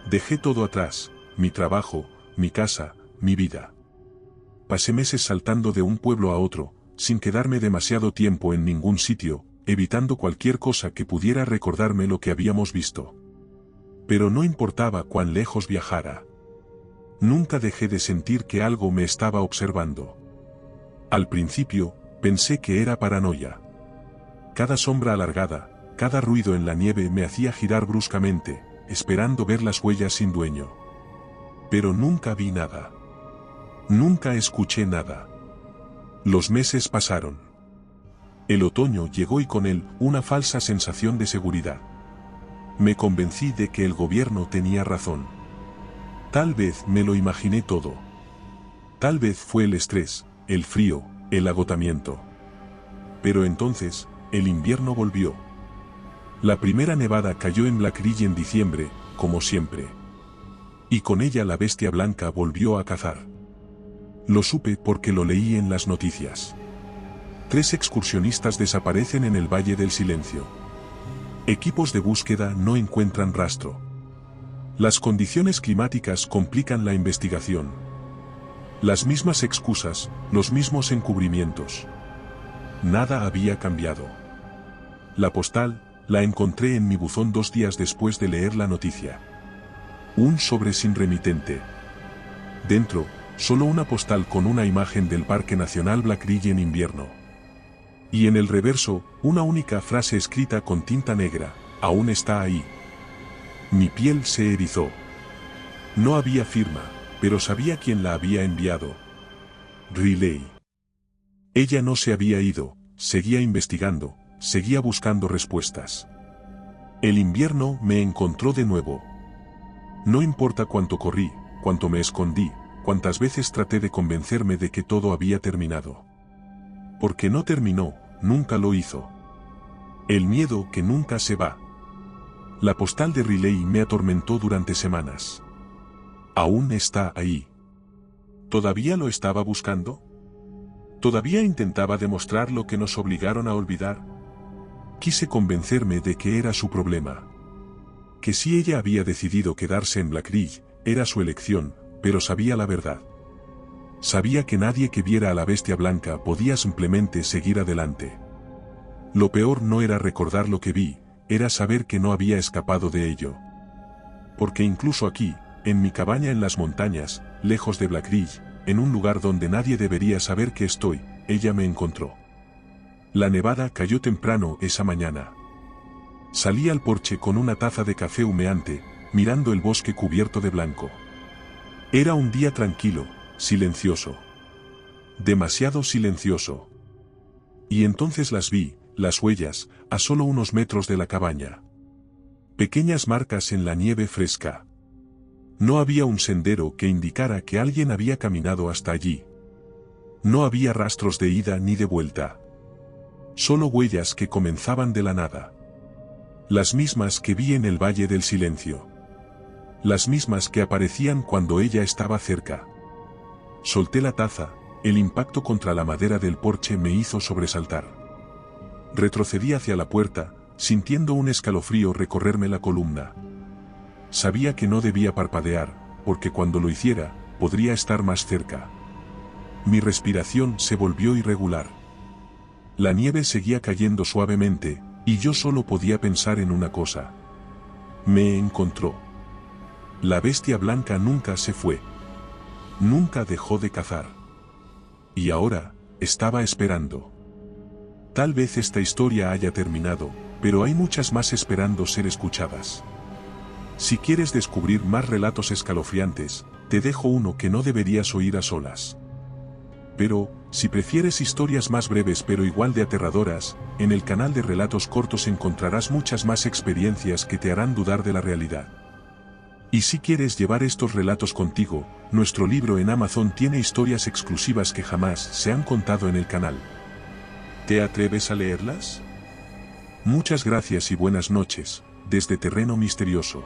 Speaker 1: Dejé todo atrás, mi trabajo, mi casa, mi vida. Pasé meses saltando de un pueblo a otro, sin quedarme demasiado tiempo en ningún sitio, evitando cualquier cosa que pudiera recordarme lo que habíamos visto. Pero no importaba cuán lejos viajara. Nunca dejé de sentir que algo me estaba observando. Al principio, pensé que era paranoia. Cada sombra alargada, cada ruido en la nieve me hacía girar bruscamente, esperando ver las huellas sin dueño. Pero nunca vi nada. Nunca escuché nada. Los meses pasaron. El otoño llegó y con él una falsa sensación de seguridad. Me convencí de que el gobierno tenía razón. Tal vez me lo imaginé todo. Tal vez fue el estrés, el frío, el agotamiento. Pero entonces, el invierno volvió. La primera nevada cayó en Black Ridge en diciembre, como siempre. Y con ella la bestia blanca volvió a cazar. Lo supe porque lo leí en las noticias. 3 excursionistas desaparecen en el Valle del Silencio. Equipos de búsqueda no encuentran rastro. Las condiciones climáticas complican la investigación. Las mismas excusas, los mismos encubrimientos. Nada había cambiado. La postal, la encontré en mi buzón 2 días después de leer la noticia. Un sobre sin remitente. Dentro, solo una postal con una imagen del Parque Nacional Black Ridge en invierno. Y en el reverso, una única frase escrita con tinta negra: aún está ahí. Mi piel se erizó. No había firma, pero sabía quién la había enviado. Riley. Ella no se había ido, seguía investigando, seguía buscando respuestas. El invierno me encontró de nuevo. No importa cuánto corrí, cuánto me escondí, cuántas veces traté de convencerme de que todo había terminado. Porque no terminó, nunca lo hizo. El miedo que nunca se va. La postal de Riley me atormentó durante semanas. Aún está ahí. ¿Todavía lo estaba buscando? ¿Todavía intentaba demostrar lo que nos obligaron a olvidar? Quise convencerme de que era su problema. Que si ella había decidido quedarse en Black Ridge, era su elección, pero sabía la verdad. Sabía que nadie que viera a la bestia blanca podía simplemente seguir adelante. Lo peor no era recordar lo que vi, era saber que no había escapado de ello. Porque incluso aquí, en mi cabaña en las montañas, lejos de Black Ridge, en un lugar donde nadie debería saber que estoy, ella me encontró. La nevada cayó temprano esa mañana. Salí al porche con una taza de café humeante, mirando el bosque cubierto de blanco. Era un día tranquilo, silencioso. Demasiado silencioso. Y entonces las vi, las huellas, a solo unos metros de la cabaña. Pequeñas marcas en la nieve fresca. No había un sendero que indicara que alguien había caminado hasta allí. No había rastros de ida ni de vuelta. Solo huellas que comenzaban de la nada. Las mismas que vi en el Valle del Silencio. Las mismas que aparecían cuando ella estaba cerca. Solté la taza, el impacto contra la madera del porche me hizo sobresaltar. Retrocedí hacia la puerta, sintiendo un escalofrío recorrerme la columna. Sabía que no debía parpadear, porque cuando lo hiciera, podría estar más cerca. Mi respiración se volvió irregular. La nieve seguía cayendo suavemente, y yo solo podía pensar en una cosa. Me encontró. La bestia blanca nunca se fue. Nunca dejó de cazar. Y ahora, estaba esperando. Tal vez esta historia haya terminado, pero hay muchas más esperando ser escuchadas. Si quieres descubrir más relatos escalofriantes, te dejo uno que no deberías oír a solas. Pero, si prefieres historias más breves pero igual de aterradoras, en el canal de Relatos Cortos encontrarás muchas más experiencias que te harán dudar de la realidad. Y si quieres llevar estos relatos contigo, nuestro libro en Amazon tiene historias exclusivas que jamás se han contado en el canal. ¿Te atreves a leerlas? Muchas gracias y buenas noches, desde Terreno Misterioso.